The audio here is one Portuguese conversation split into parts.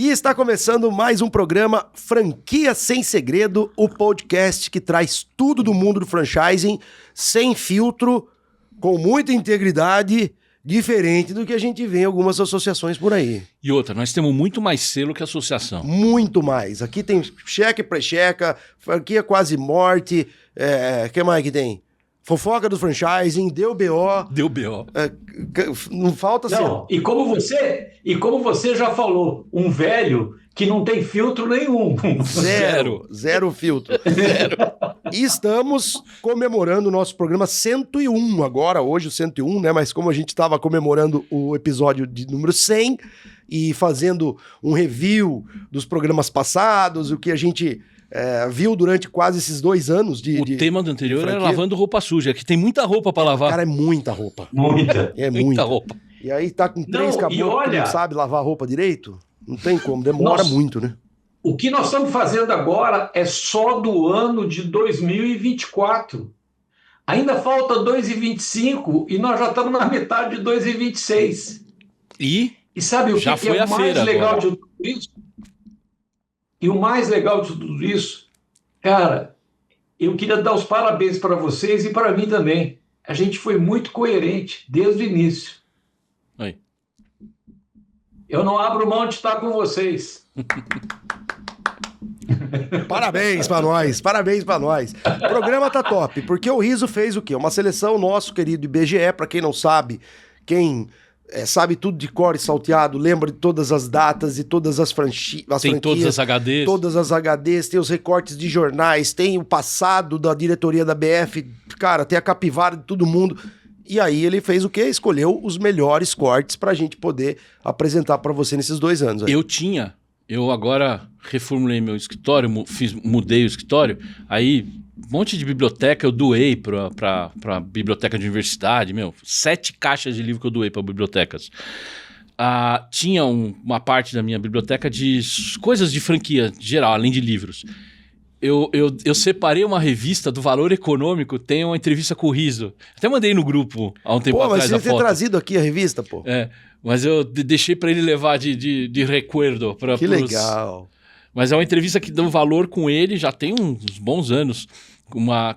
E está começando mais um programa Franquia Sem Segredo, o podcast que traz tudo do mundo do franchising, sem filtro, com muita integridade, diferente do que a gente vê em algumas associações por aí. E outra, nós temos muito mais selo que associação. Muito mais. Aqui tem cheque pré-checa, franquia quase morte, que mais que tem? Fofoca do franchising, deu BO. Deu BO. Não falta assim. Não, e como você já falou, um velho que não tem filtro nenhum. Zero filtro. Zero. E estamos comemorando o nosso programa 101 agora, hoje o 101, né? Mas como a gente estava comemorando o episódio de número 100 e fazendo um review dos programas passados, o que a gente viu durante quase esses 2 anos O tema do anterior era lavando roupa suja, que tem muita roupa para lavar. Cara, é muita roupa. Muita. É muita roupa. E aí tá com 3 caboclos que não sabe lavar roupa direito? Não tem como, demora muito, né? O que nós estamos fazendo agora é só do ano de 2024. Ainda falta 2025 e nós já estamos na metade de 2026. E sabe o já que foi é a mais feira legal agora. de tudo isso? E o mais legal de tudo isso, cara, eu queria dar os parabéns para vocês e para mim também. A gente foi muito coerente desde o início. Aí. Eu não abro mão de estar com vocês. Parabéns pra nós, parabéns pra nós. O programa tá top, porque o Riso fez o quê? Uma seleção nosso querido IBGE, pra quem não sabe, quem sabe tudo de cor e salteado, lembra de todas as datas e todas as franquias. Tem todas as HDs. Todas as HDs, tem os recortes de jornais, tem o passado da diretoria da BF, cara, tem a capivara de todo mundo. E aí ele fez o quê? Escolheu os melhores cortes pra gente poder apresentar pra você nesses 2 anos. Aí. Eu agora reformulei meu escritório, mudei o escritório, aí um monte de biblioteca eu doei pra biblioteca de universidade, 7 caixas de livro que eu doei pra bibliotecas. Tinha uma parte da minha biblioteca de coisas de franquia geral, além de livros. Eu separei uma revista do Valor Econômico, tem uma entrevista com o Riso. Até mandei no grupo há um tempo atrás. Mas você tem trazido aqui a revista, pô. Mas eu deixei para ele levar de recuerdo. Que legal. Mas é uma entrevista que deu valor com ele, já tem uns bons anos.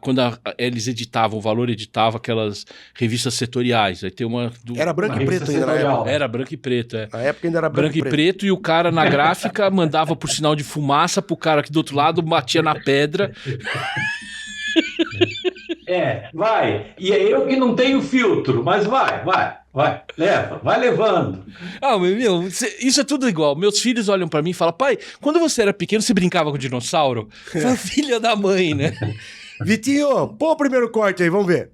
Quando eles editavam, o Valor editava aquelas revistas setoriais. Aí tem uma... Era branco e preto ainda na época. Era branco e preto, Na época ainda era branco e preto. E o cara na gráfica mandava por sinal de fumaça pro cara aqui do outro lado, batia na pedra. Vai. E é eu que não tenho filtro, mas vai. Leva, vai levando. Isso é tudo igual. Meus filhos olham pra mim e falam: pai, quando você era pequeno, você brincava com dinossauro? Eu falo, filha da mãe, né? Vitinho, pô o primeiro corte aí, vamos ver.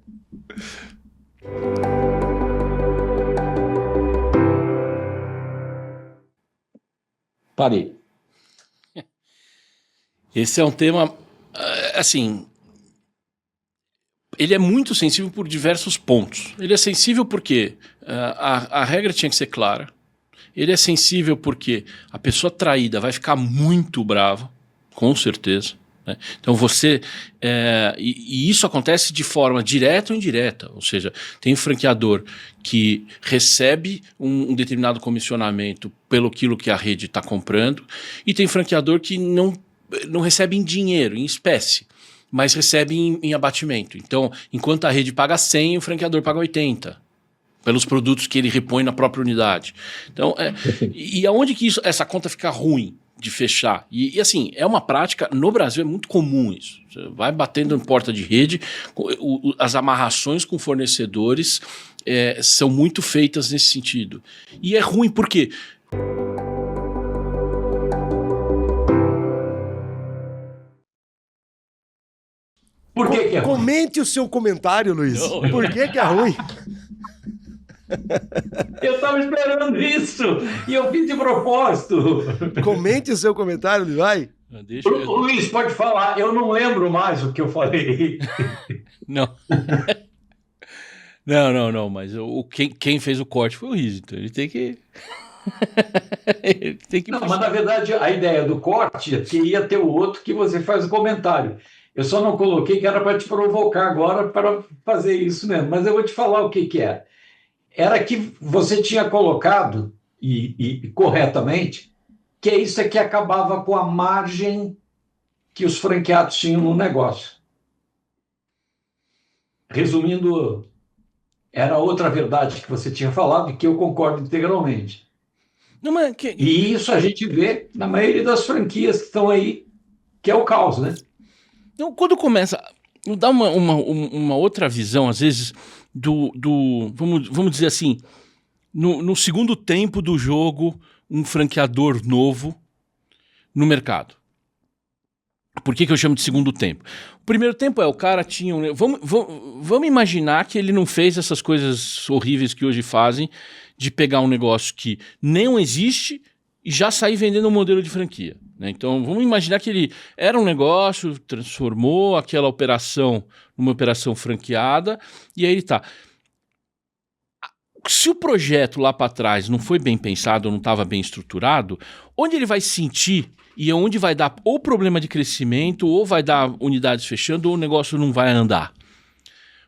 Parei. Esse é um tema, assim... Ele é muito sensível por diversos pontos. Ele é sensível porque a regra tinha que ser clara. Ele é sensível porque a pessoa traída vai ficar muito brava, com certeza. Né? Então você... E isso acontece de forma direta ou indireta. Ou seja, tem um franqueador que recebe um determinado comissionamento pelo aquilo que a rede está comprando, e tem franqueador que não recebe em dinheiro, em espécie, mas recebe em abatimento. Então, enquanto a rede paga 100, o franqueador paga 80, pelos produtos que ele repõe na própria unidade. Então, e aonde que essa conta fica ruim de fechar? E assim, é uma prática, no Brasil é muito comum isso. Você vai batendo em porta de rede, as amarrações com fornecedores são muito feitas nesse sentido. E é ruim por quê? Por que é ruim? Comente o seu comentário, Luiz. Por que é ruim? Eu estava esperando isso e eu fiz de propósito. Comente o seu comentário, Luiz, vai. Luiz, pode falar. Eu não lembro mais o que eu falei. Não. Não, mas quem fez o corte foi o Riso, então ele tem que... Não, mas na verdade a ideia do corte é que ia ter o outro que você faz o comentário. Eu só não coloquei que era para te provocar agora para fazer isso mesmo, mas eu vou te falar o que é. Era que você tinha colocado, e corretamente, que é isso que acabava com a margem que os franqueados tinham no negócio. Resumindo, era outra verdade que você tinha falado e que eu concordo integralmente. Não, mas E isso a gente vê na maioria das franquias que estão aí, que é o caos, né? Então, quando começa, dá uma outra visão, às vezes, vamos dizer assim, no segundo tempo do jogo, um franqueador novo no mercado. Por que eu chamo de segundo tempo? O primeiro tempo o cara tinha... Vamos imaginar que ele não fez essas coisas horríveis que hoje fazem, de pegar um negócio que não existe e já sair vendendo um modelo de franquia. Né? Então, vamos imaginar que ele era um negócio, transformou aquela operação numa operação franqueada, e aí ele tá. Se o projeto lá para trás não foi bem pensado, ou não estava bem estruturado, onde ele vai sentir e onde vai dar ou problema de crescimento, ou vai dar unidades fechando, ou o negócio não vai andar.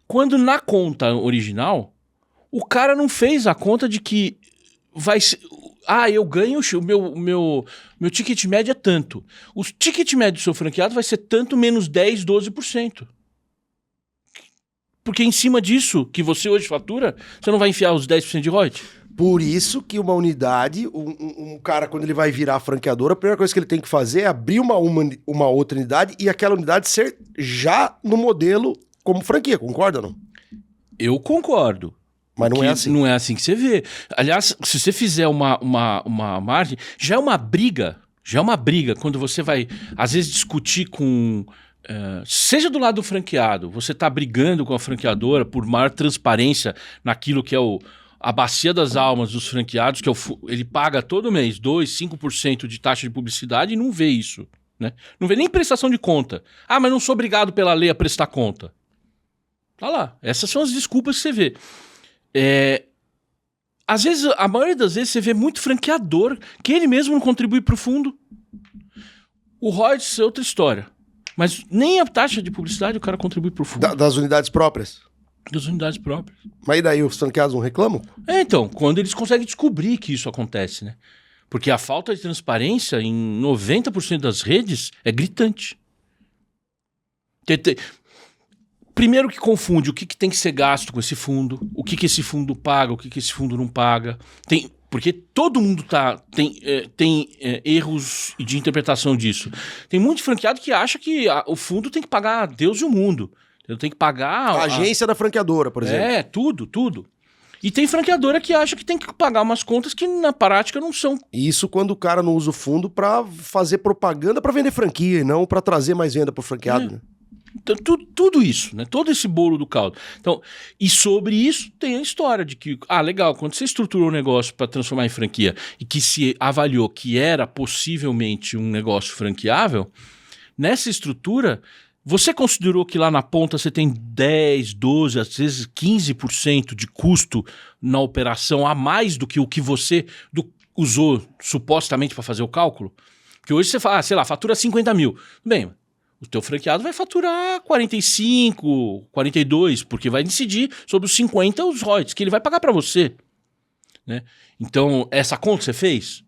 Quando na conta original, o cara não fez a conta de que vai ser... eu ganho, o meu ticket médio é tanto. O ticket médio do seu franqueado vai ser tanto menos 10, 12%. Porque em cima disso, que você hoje fatura, você não vai enfiar os 10% de royalties? Por isso que uma unidade, um cara, quando ele vai virar franqueador, a primeira coisa que ele tem que fazer é abrir uma outra unidade e aquela unidade ser já no modelo como franquia, concorda ou não? Eu concordo. Mas não é assim. Não é assim que você vê. Aliás, se você fizer uma margem, já é uma briga quando você vai, às vezes, discutir com... seja do lado do franqueado, você está brigando com a franqueadora por maior transparência naquilo que é a bacia das almas dos franqueados, que ele paga todo mês 2%, 5% de taxa de publicidade e não vê isso. Né? Não vê nem prestação de conta. Mas não sou obrigado pela lei a prestar conta. Tá lá. Essas são as desculpas que você vê. Às vezes, a maioria das vezes, você vê muito franqueador que ele mesmo não contribui para o fundo. O royalties é outra história. Mas nem a taxa de publicidade o cara contribui para o fundo. Das unidades próprias? Das unidades próprias. Mas e daí os franqueados não reclamam? Então, quando eles conseguem descobrir que isso acontece, né? Porque a falta de transparência em 90% das redes é gritante. Primeiro que confunde o que tem que ser gasto com esse fundo, o que esse fundo paga, o que esse fundo não paga. Porque todo mundo tem erros de interpretação disso. Tem muito franqueado que acha que o fundo tem que pagar Deus e o mundo. Tem que pagar... A agência da franqueadora, por exemplo. Tudo. E tem franqueadora que acha que tem que pagar umas contas que na prática não são. Isso quando o cara não usa o fundo pra fazer propaganda pra vender franquia e não pra trazer mais venda pro franqueado, né? Então, tudo isso, né? Todo esse bolo do caldo. Então, e sobre isso tem a história de que, legal, quando você estruturou o negócio para transformar em franquia e que se avaliou que era possivelmente um negócio franqueável, nessa estrutura, você considerou que lá na ponta você tem 10, 12, às vezes 15% de custo na operação a mais do que o que você usou supostamente para fazer o cálculo? Porque hoje você fala, fatura 50 mil. Bem, o teu franqueado vai faturar 45, 42, porque vai decidir sobre os 50 os royalties que ele vai pagar para você. Né? Então, essa conta você fez?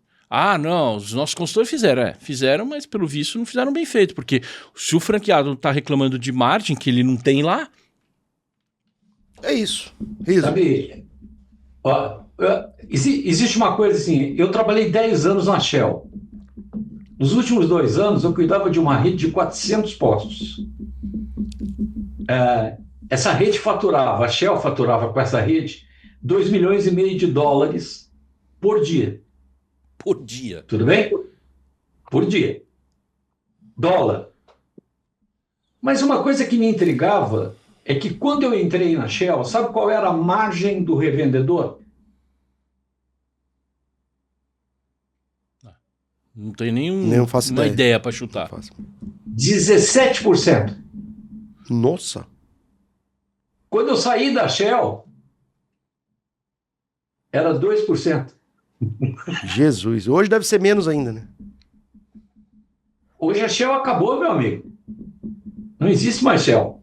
Não, os nossos consultores fizeram. Fizeram, mas pelo visto não fizeram bem feito, porque se o franqueado está reclamando de margem que ele não tem lá... É isso. Sabe, existe uma coisa assim, eu trabalhei 10 anos na Shell. Nos últimos 2 anos, eu cuidava de uma rede de 400 postos. Essa rede a Shell faturava com essa rede $2,5 milhões por dia. Por dia. Tudo bem? Por dia. Dólar. Mas uma coisa que me intrigava é que quando eu entrei na Shell, sabe qual era a margem do revendedor? Não tem nenhuma ideia para chutar. 17%. Nossa. Quando eu saí da Shell, era 2%. Jesus. Hoje deve ser menos ainda, né? Hoje a Shell acabou, meu amigo. Não existe mais Shell.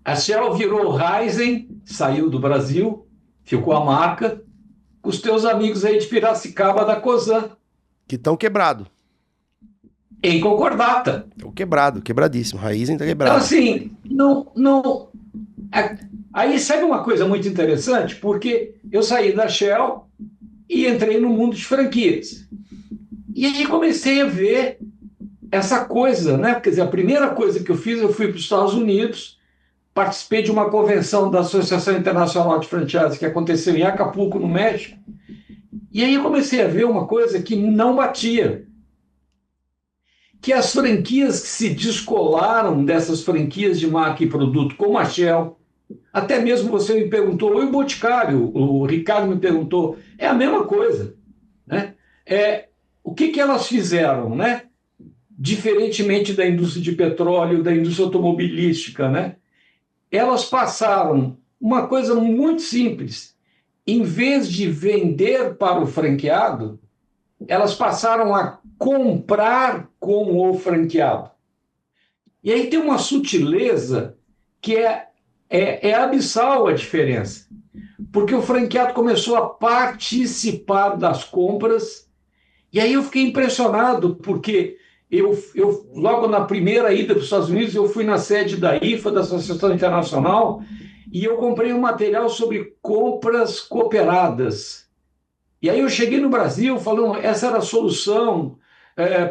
A Shell virou Raizen, saiu do Brasil, ficou a marca, com os teus amigos aí de Piracicaba da Cosan, Que estão quebrado. em concordata. Estão quebrado, quebradíssimo. Raizen tá Então, quebrado. assim, não. Aí sabe uma coisa muito interessante? Porque eu saí da Shell e entrei no mundo de franquias. E aí comecei a ver essa coisa, né? Quer dizer, a primeira coisa que eu fiz, eu fui para os Estados Unidos, participei de uma convenção da Associação Internacional de Franchise que aconteceu em Acapulco, no México. E aí eu comecei a ver uma coisa que não batia. Que as franquias que se descolaram dessas franquias de marca e produto, como a Shell, até mesmo você me perguntou, o Boticário, o Ricardo me perguntou, é a mesma coisa, né? O que elas fizeram, né? Diferentemente da indústria de petróleo, da indústria automobilística, né? Elas passaram uma coisa muito simples. Em vez de vender para o franqueado, elas passaram a comprar com o franqueado. E aí tem uma sutileza que é abissal a diferença. Porque o franqueado começou a participar das compras, e aí eu fiquei impressionado, porque eu logo na primeira ida para os Estados Unidos, eu fui na sede da IFA, da Associação Internacional, e eu comprei um material sobre compras cooperadas. E aí eu cheguei no Brasil falando, essa era a solução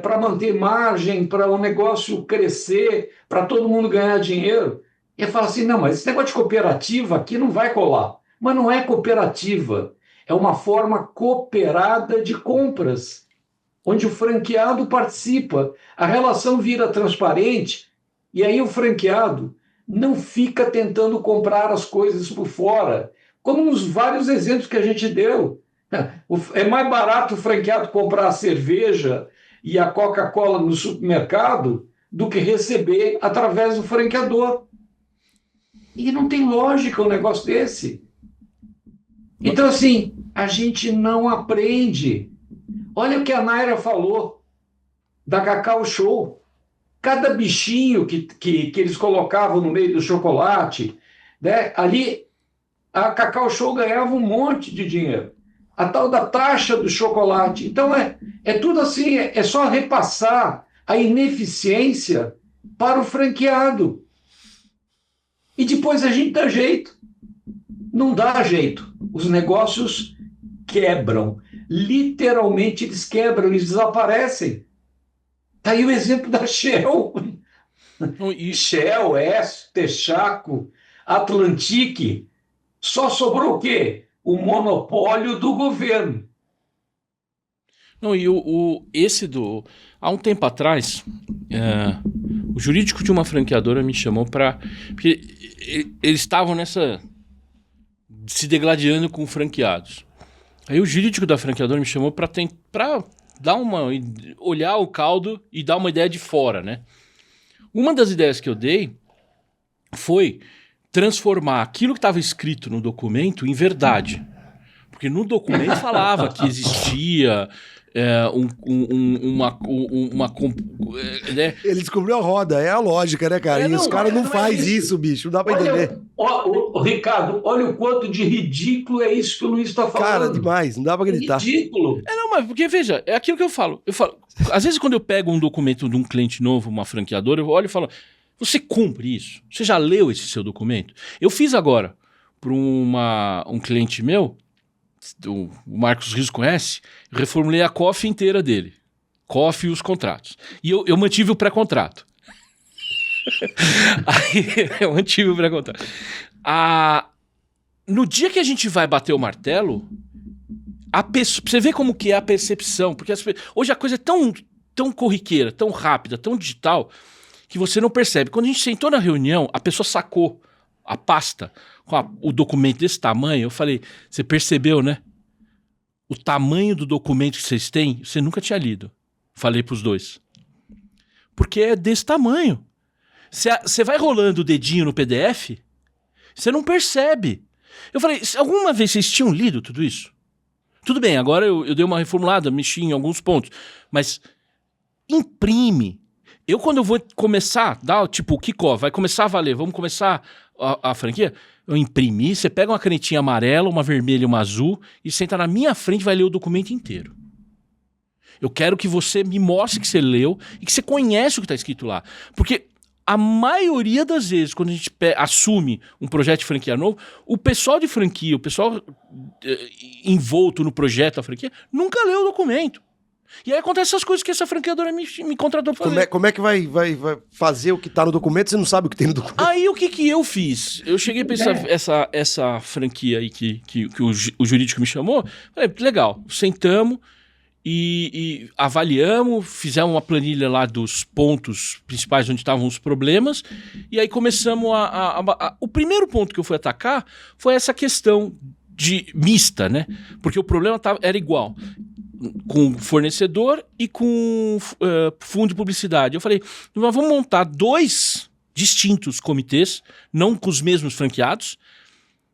para manter margem, para o negócio crescer, para todo mundo ganhar dinheiro. E eu falo assim, não, mas esse negócio de cooperativa aqui não vai colar. Mas não é cooperativa, é uma forma cooperada de compras, onde o franqueado participa, a relação vira transparente, e aí o franqueado não fica tentando comprar as coisas por fora, como nos vários exemplos que a gente deu. É mais barato o franqueado comprar a cerveja e a Coca-Cola no supermercado do que receber através do franqueador. E não tem lógica um negócio desse. Então, assim, a gente não aprende. Olha o que a Naira falou da Cacau Show. Cada bichinho que eles colocavam no meio do chocolate, né, ali a Cacau Show ganhava um monte de dinheiro. A tal da taxa do chocolate. Então, é tudo assim, é só repassar a ineficiência para o franqueado. E depois a gente dá jeito. Não dá jeito. Os negócios quebram. Literalmente eles quebram, eles desaparecem. Está aí o exemplo da Shell. Shell, Texaco, Atlantic. Só sobrou o quê? O monopólio do governo. Não, e há um tempo atrás, o jurídico de uma franqueadora me chamou para... Porque eles estavam se degladiando com franqueados. Aí o jurídico da franqueadora me chamou para olhar o caldo e dar uma ideia de fora, né? Uma das ideias que eu dei foi transformar aquilo que estava escrito no documento em verdade. Porque no documento falava que existia Ele descobriu a roda, é a lógica, né, cara? E os caras não fazem isso, bicho, não dá pra entender. Ricardo, olha o quanto de ridículo é isso que o Luiz está falando. Cara, demais, não dá pra acreditar. Ridículo. Não, mas porque, veja, é aquilo que eu falo. Às vezes quando eu pego um documento de um cliente novo, uma franqueadora, eu olho e falo, você cumpre isso? Você já leu esse seu documento? Eu fiz agora para um cliente meu, o Marcos Rios conhece, eu reformulei a COF inteira dele. COF e os contratos. E eu mantive o pré-contrato. Aí eu mantive o pré-contrato. No dia que a gente vai bater o martelo, você vê como que é a percepção, porque hoje a coisa é tão corriqueira, tão rápida, tão digital, que você não percebe. Quando a gente sentou na reunião, a pessoa sacou a pasta com o documento desse tamanho, eu falei, você percebeu, né? O tamanho do documento que vocês têm, você nunca tinha lido. Falei pros dois. Porque é desse tamanho. Você vai rolando o dedinho no PDF, você não percebe. Eu falei, alguma vez vocês tinham lido tudo isso? Tudo bem, agora eu dei uma reformulada, mexi em alguns pontos. Mas imprime. quando eu vou começar, tipo, o kickoff, vai começar a valer, vamos começar a franquia, eu imprimi, você pega uma canetinha amarela, uma vermelha e uma azul, e senta na minha frente e vai ler o documento inteiro. Eu quero que você me mostre que você leu e que você conhece o que está escrito lá. Porque a maioria das vezes, quando a gente assume um projeto de franquia novo, o pessoal de franquia, o pessoal envolto no projeto da franquia, nunca leu o documento. E aí acontece essas coisas que essa franqueadora me contratou pra fazer. Como é que vai fazer o que tá no documento, você não sabe o que tem no documento? Aí o que eu fiz? Eu cheguei pra essa franquia aí que o jurídico me chamou, falei, legal, sentamos e avaliamos, fizemos uma planilha lá dos pontos principais onde estavam os problemas, e aí começamos o primeiro ponto que eu fui atacar foi essa questão de mista, né? Porque o problema era igual com fornecedor e com fundo de publicidade. Eu falei, nós vamos montar 2 distintos comitês, não com os mesmos franqueados,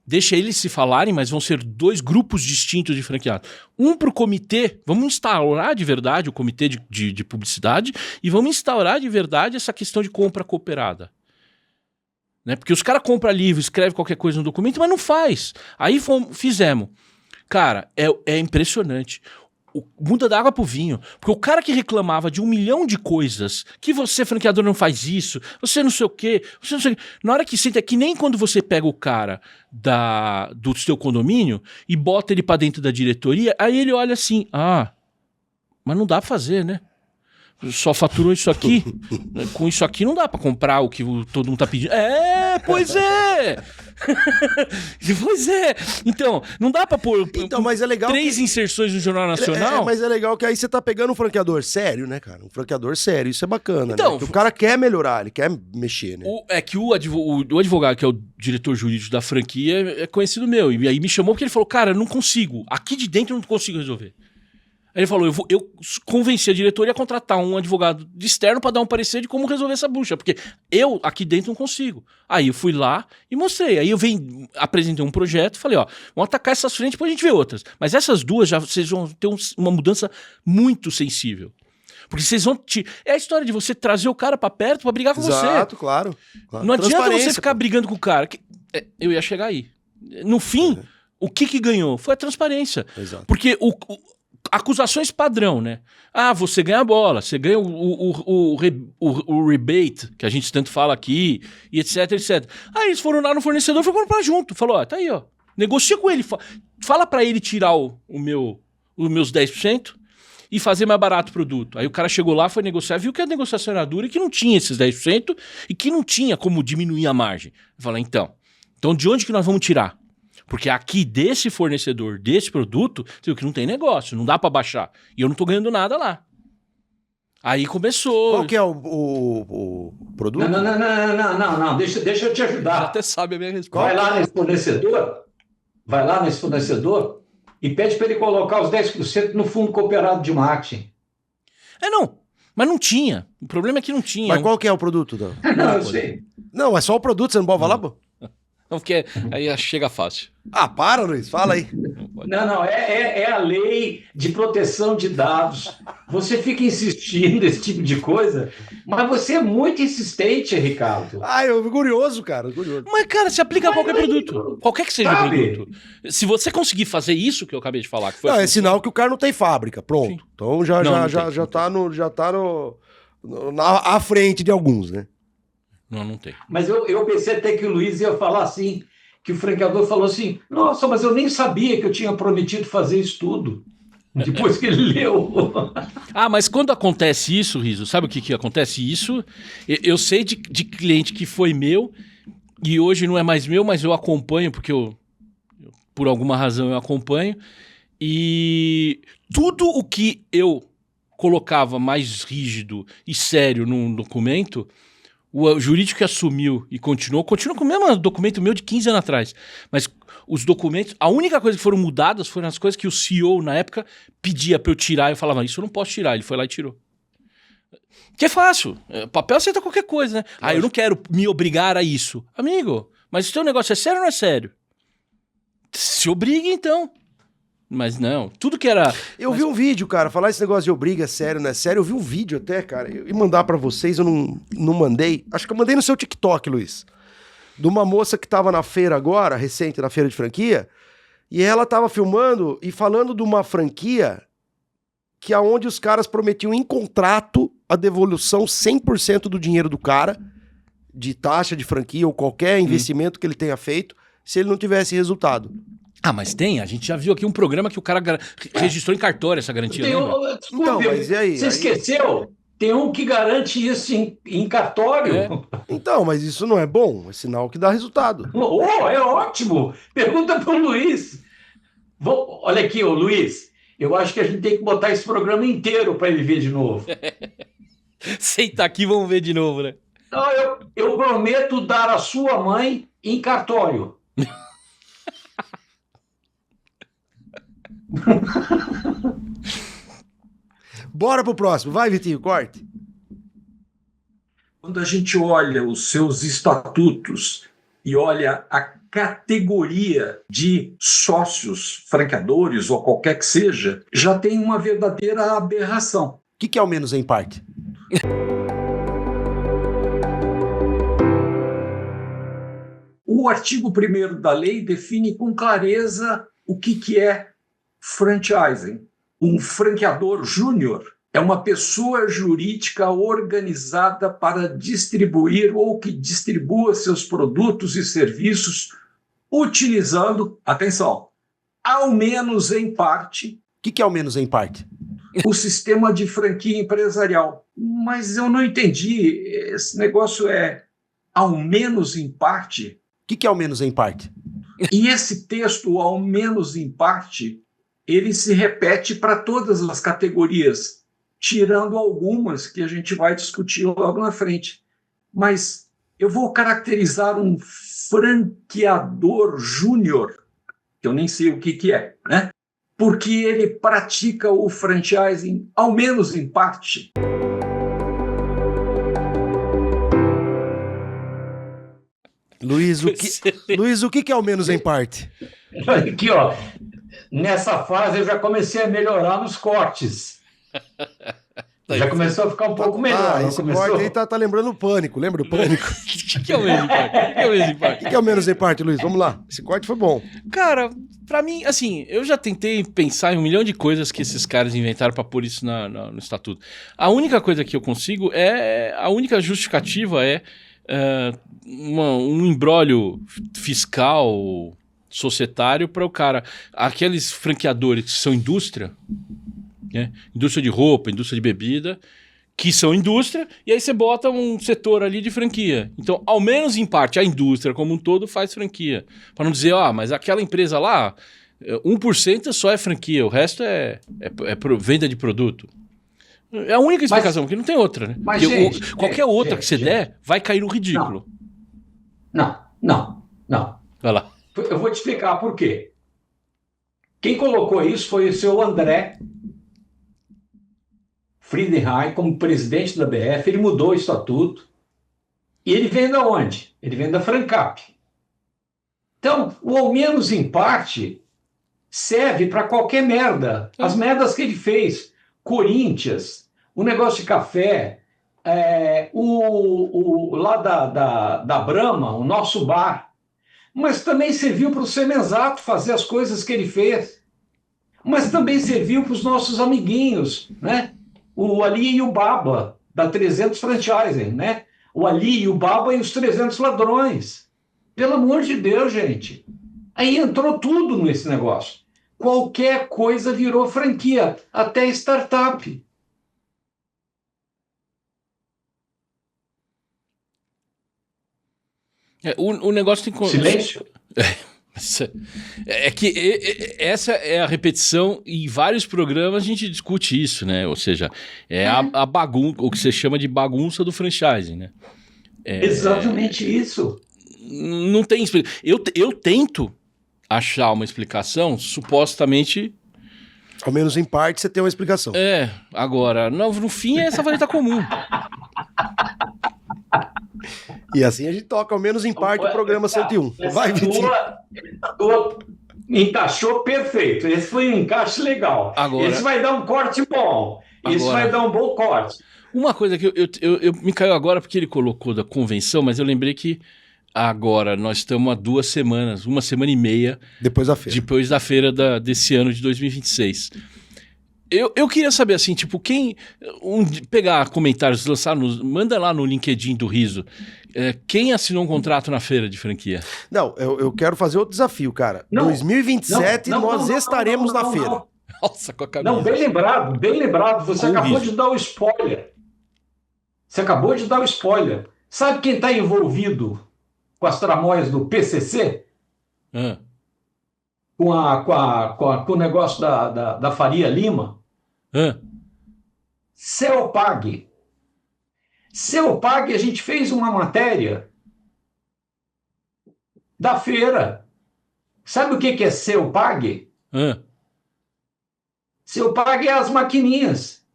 deixa eles se falarem, mas vão ser 2 grupos distintos de franqueados. Um para o comitê, vamos instaurar de verdade o comitê de publicidade e vamos instaurar de verdade essa questão de compra cooperada. Né? Porque os caras compram livro, escrevem qualquer coisa no documento, mas não faz. Aí fizemos. Cara, é impressionante. Muda da água pro vinho. Porque o cara que reclamava de 1 milhão de coisas, que você, franqueador, não faz isso, você não sei o quê, você não sei o quê. Na hora que senta, é que nem quando você pega o cara do seu condomínio e bota ele pra dentro da diretoria, aí ele olha assim, mas não dá pra fazer, né? Só faturou isso aqui. Com isso aqui não dá pra comprar o que todo mundo tá pedindo. Pois é! Pois é! Então, não dá pra pôr mas é legal 3 inserções no Jornal Nacional. Mas é legal que aí você tá pegando um franqueador sério, né, cara? Um franqueador sério, isso é bacana, então, né? Porque o cara quer melhorar, ele quer mexer, né? É que o advogado, que é o diretor jurídico da franquia, é conhecido meu. E aí me chamou porque ele falou, cara, eu não consigo. Aqui de dentro eu não consigo resolver. Aí ele falou, eu convenci a diretoria a contratar um advogado de externo para dar um parecer de como resolver essa bucha, porque eu aqui dentro não consigo. Aí eu fui lá e mostrei. Aí eu apresentei um projeto, falei, vamos atacar essas frentes, depois a gente vê outras. Mas essas 2 vocês vão ter uma mudança muito sensível. Porque vocês vão... É a história de você trazer o cara para perto para brigar com você. Exato, claro. Não adianta você ficar brigando com o cara. Eu ia chegar aí. No fim, o que ganhou? Foi a transparência. Exato. Porque acusações padrão, né? Você ganha a bola, você ganha o rebate, que a gente tanto fala aqui, e etc, etc. Aí eles foram lá no fornecedor e foram comprar junto. Falou, tá aí, negocia com ele. Fala pra ele tirar os meus 10% e fazer mais barato o produto. Aí o cara chegou lá, foi negociar, viu que a negociação era dura e que não tinha esses 10% e que não tinha como diminuir a margem. Fala, então de onde que nós vamos tirar? Porque aqui desse fornecedor, desse produto, você viu que não tem negócio, não dá pra baixar. E eu não tô ganhando nada lá. Aí começou... Qual que é o produto? Não, deixa eu te ajudar. Você até sabe a minha resposta. Vai lá nesse fornecedor e pede para ele colocar os 10% no fundo cooperado de marketing. Mas não tinha. O problema é que não tinha. Mas qual que é o produto? Não, eu sei. Não, é só o produto, você não pode falar, pô? Não, porque aí chega fácil. Para, Luiz, fala aí. Não, é a lei de proteção de dados. Você fica insistindo nesse tipo de coisa, mas você é muito insistente, Ricardo. Eu curioso, cara, curioso. Mas, cara, se aplica a qualquer produto. Qualquer que seja o produto. Se você conseguir fazer isso que eu acabei de falar... Que foi é sinal que o cara não tem fábrica, pronto. Sim. Então já tá à frente de alguns, né? Não tem. Mas eu pensei até que o Luiz ia falar assim, que o franqueador falou assim, nossa, mas eu nem sabia que eu tinha prometido fazer isso tudo. Depois que ele leu. Mas quando acontece isso, Riso, sabe o que acontece? Isso, eu sei de cliente que foi meu e hoje não é mais meu, mas eu acompanho, porque por alguma razão eu acompanho. E tudo o que eu colocava mais rígido e sério num documento... O jurídico que assumiu e continua com o mesmo documento meu de 15 anos atrás. Mas os documentos, a única coisa que foram mudadas foram as coisas que o CEO, na época, pedia para eu tirar. Eu falava, isso eu não posso tirar. Ele foi lá e tirou. Que é fácil. Papel aceita qualquer coisa, né? Eu não quero me obrigar a isso. Amigo, mas o teu negócio é sério ou não é sério? Se obrigue, então. Mas não, tudo que era... Eu vi um vídeo, cara, falar esse negócio de obriga é sério, não é sério? Eu vi um vídeo até, cara, e mandar pra vocês, eu não mandei. Acho que eu mandei no seu TikTok, Luiz. De uma moça que tava na feira agora, recente, na feira de franquia, e ela tava filmando e falando de uma franquia que aonde os caras prometiam em contrato a devolução 100% do dinheiro do cara, de taxa de franquia ou qualquer investimento que ele tenha feito, se ele não tivesse resultado. Ah, mas tem, a gente já viu aqui um programa que o cara registrou em cartório essa garantia. Desculpe, Então, mas e aí? Você esqueceu? Tem um que garante isso em cartório. Então, mas isso não é bom, é sinal que dá resultado. Oh, é ótimo! Pergunta para o Luiz. Olha aqui, ô Luiz, eu acho que a gente tem que botar esse programa inteiro para ele ver de novo. Senta aqui, vamos ver de novo, né? Não, eu prometo dar a sua mãe em cartório. Bora pro próximo. Vai, Vitinho, corte. Quando a gente olha os seus estatutos e olha a categoria de sócios, franqueadores ou qualquer que seja, já tem uma verdadeira aberração. O que é o menos em parte? O artigo 1º da lei define com clareza o que é franchising. Um franqueador júnior é uma pessoa jurídica organizada para distribuir ou que distribua seus produtos e serviços utilizando, atenção, ao menos em parte... O que é ao menos em parte? O sistema de franquia empresarial. Mas eu não entendi. Esse negócio é ao menos em parte? O que é ao menos em parte? E esse texto, ao menos em parte, ele se repete para todas as categorias, tirando algumas que a gente vai discutir logo na frente. Mas eu vou caracterizar um franqueador júnior, que eu nem sei o que é, né? Porque ele pratica o franchising, ao menos em parte. Luiz, o que é ao menos em parte? Aqui, ó. Nessa fase eu já comecei a melhorar nos cortes. Já começou a ficar um pouco melhor. Esse corte aí tá lembrando o Pânico. Lembra do Pânico? O que é o menos em parte? O que é o menos em parte, Luiz? Vamos lá. Esse corte foi bom. Cara, pra mim, assim, eu já tentei pensar em 1 milhão de coisas que esses caras inventaram pra pôr isso no estatuto. A única coisa que eu consigo a única justificativa é um imbróglio fiscal, societário para o cara. Aqueles franqueadores que são indústria, né? Indústria de roupa, indústria de bebida, que são indústria, e aí você bota um setor ali de franquia. Então, ao menos em parte, a indústria como um todo faz franquia. Para não dizer, mas aquela empresa lá, 1% só é franquia, o resto é venda de produto. É a única explicação, porque não tem outra, né? Mas, gente, qualquer outra que você der, vai cair no ridículo. Não. Vai lá. Eu vou te explicar por quê. Quem colocou isso foi o seu André Friedenheim como presidente da BF. Ele mudou o estatuto. E ele vem da onde? Ele vem da Francap. Então, o ao menos em parte serve para qualquer merda. As merdas que ele fez. Corinthians, o negócio de café, lá da Brahma, o nosso bar. Mas também serviu para o Semenzato fazer as coisas que ele fez. Mas também serviu para os nossos amiguinhos, né? O Ali e o Baba, da 300 Franchising, né? O Ali e o Baba e os 300 ladrões. Pelo amor de Deus, gente. Aí entrou tudo nesse negócio. Qualquer coisa virou franquia, até startup. O negócio tem... Silêncio? É que essa é a repetição, e em vários programas a gente discute isso, né? Ou seja, a bagunça, o que você chama de bagunça do franchising, né? Exatamente isso. Não tem explicação. Eu tento achar uma explicação, supostamente... Ao menos em parte você tem uma explicação. Agora, no fim é essa vareta comum. E assim a gente toca, ao menos em parte, o programa 101. Vai, Vitinho. Tua Encaixou perfeito. Esse foi um encaixe legal. Agora- Esse vai dar um corte bom. Esse Agora- vai dar um bom corte. Uma coisa que eu me caiu agora porque ele colocou da convenção, mas eu lembrei que agora nós estamos há 2 semanas, 1 semana e meia Depois da feira. depois da feira desse ano de 2026. Eu queria saber, assim, tipo, pegar comentários, manda lá no LinkedIn do Riso, quem assinou um contrato na feira de franquia? Não, eu quero fazer outro desafio, cara. Não, 2027 não, nós não, estaremos não, na feira. não. Nossa, com a camisa. Não, bem lembrado, bem lembrado. Você Com acabou riso. de dar o spoiler. Você acabou de dar o spoiler. Sabe quem está envolvido com as tramóias do PCC? Ah, Com o negócio da Faria Lima? Ceopag. Ceopag, a gente fez uma matéria da feira. Sabe o que é Ceopag? Ceopag é as maquininhas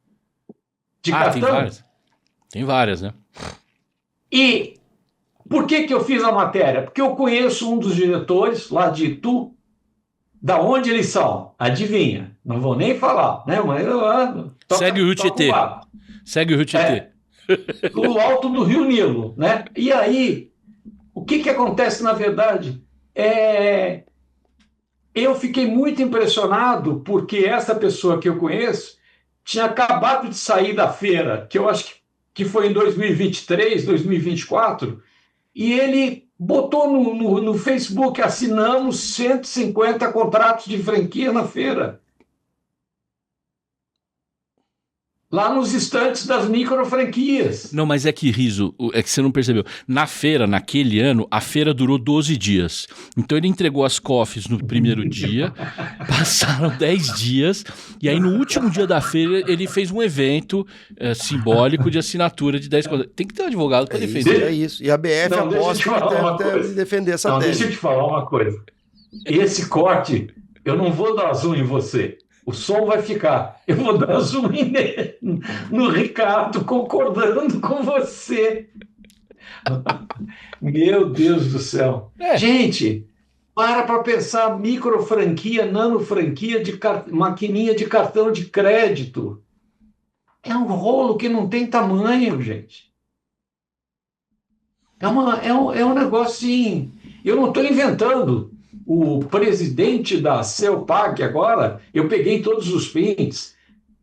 de tem cartão. várias. Tem várias, né? E por que eu fiz a matéria? Porque eu conheço um dos diretores lá de Itu. Da onde eles são? Adivinha? Não vou nem falar, né? Mas Segue o Rio Tietê. Segue o Rio Tietê. Do alto do Rio Nilo, né? E aí, o que acontece na verdade? Eu fiquei muito impressionado porque essa pessoa que eu conheço tinha acabado de sair da feira, que eu acho que foi em 2023, 2024, e ele botou no Facebook: assinamos 150 contratos de franquia na feira. Lá nos estantes das microfranquias. Não, mas é que, Riso, é que você não percebeu. Na feira, naquele ano, a feira durou 12 dias. Então ele entregou as COFs no primeiro dia, passaram 10 dias, e aí no último dia da feira ele fez um evento simbólico de assinatura de 10 contratos. Tem que ter um advogado para defender. É isso. E a BF Não, deixa eu aposta te falar uma até coisa. defender essa Não, tese. deixa eu te falar uma coisa. Esse corte, eu não vou dar zoom em você. O som vai ficar. Eu vou dar zoom no Ricardo, concordando com você. Meu Deus do céu. Gente, para pensar: microfranquia, nanofranquia, maquininha de cartão de crédito. É um rolo que não tem tamanho, gente. É um negócio assim. Eu não estou inventando. O presidente da Ceopag agora, eu peguei todos os prints,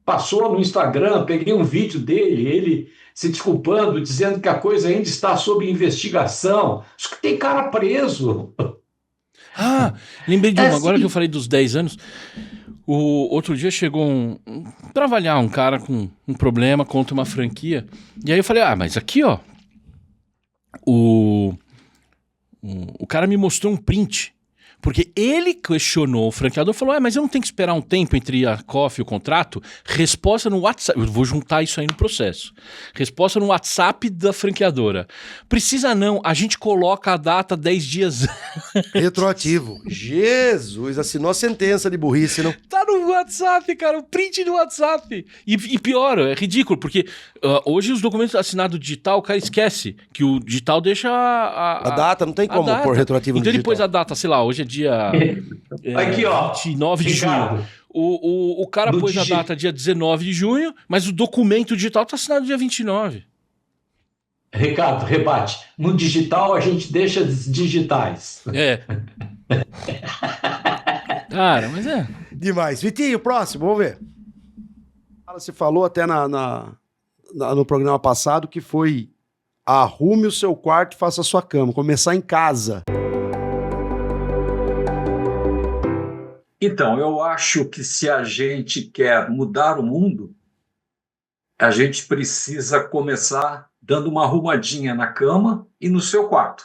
passou no Instagram, peguei um vídeo dele, ele se desculpando, dizendo que a coisa ainda está sob investigação. Isso que tem cara preso. Lembrei de uma, agora assim. que eu falei dos 10 anos. Outro dia chegou trabalhar um cara com um problema contra uma franquia. E aí eu falei: mas aqui, ó, o cara me mostrou um print. Porque ele questionou o franqueador, falou: mas eu não tenho que esperar um tempo entre a COF e o contrato? Resposta no WhatsApp. Eu vou juntar isso aí no processo. Resposta no WhatsApp da franqueadora: precisa não, a gente coloca a data 10 dias. Retroativo. Jesus, assinou a sentença de burrice, não? Tá no WhatsApp, cara, o print do WhatsApp. E pior, é ridículo, porque hoje os documentos assinados digital, o cara esquece que o digital deixa A data, não tem como pôr retroativo no então ele digital. pôs a data, sei lá, hoje é dia Aqui, ó, 29 de Ricardo, junho. O cara no pôs a digi- data dia 19 de junho, mas o documento digital tá assinado dia 29. Ricardo, rebate. No digital a gente deixa as digitais. Cara, mas Demais. Vitinho, próximo, vamos ver. Você falou até no programa passado que foi: arrume o seu quarto e faça a sua cama. Começar em casa. Então, eu acho que se a gente quer mudar o mundo, a gente precisa começar dando uma arrumadinha na cama e no seu quarto.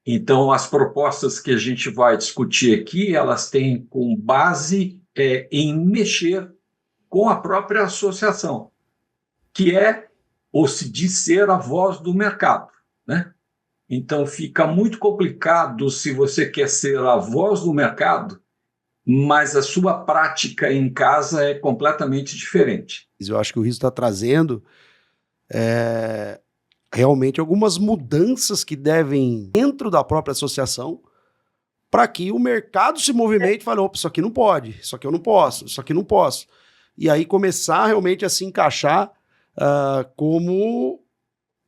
Então, as propostas que a gente vai discutir aqui, elas têm com base em mexer com a própria associação, que é, ou se diz, ser a voz do mercado, né? Então, fica muito complicado se você quer ser a voz do mercado, mas a sua prática em casa é completamente diferente. Eu acho que o Riso está trazendo realmente algumas mudanças que devem, dentro da própria associação, para que o mercado se movimente e fale, opa, isso aqui não pode, isso aqui eu não posso, isso aqui não posso. E aí começar realmente a se encaixar como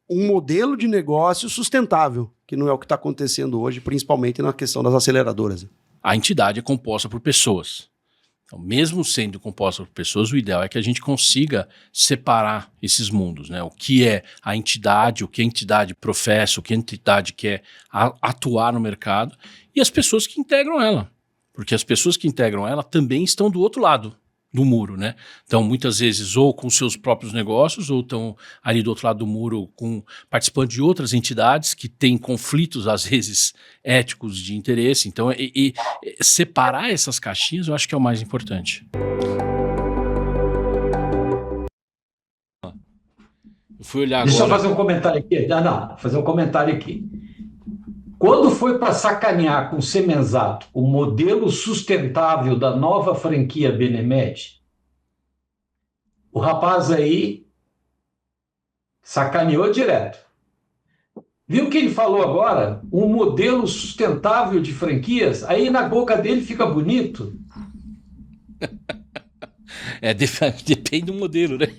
um modelo de negócio sustentável, que não é o que está acontecendo hoje, principalmente na questão das aceleradoras. A entidade é composta por pessoas. Então, mesmo sendo composta por pessoas, o ideal é que a gente consiga separar esses mundos, né? O que é a entidade, o que a entidade professa, o que a entidade quer atuar no mercado e as pessoas que integram ela. Porque as pessoas que integram ela também estão do outro lado do muro, né? Então, muitas vezes, ou com seus próprios negócios, ou estão ali do outro lado do muro participando de outras entidades que têm conflitos, às vezes, éticos de interesse. Então, separar essas caixinhas, eu acho que é o mais importante. Eu fui olhar agora... Deixa eu fazer um comentário aqui. Fazer um comentário aqui. Quando foi para sacanear com o Semenzato o modelo sustentável da nova franquia Benemed, o rapaz aí sacaneou direto. Viu o que ele falou agora? Um modelo sustentável de franquias? Aí na boca dele fica bonito. Depende do modelo, né?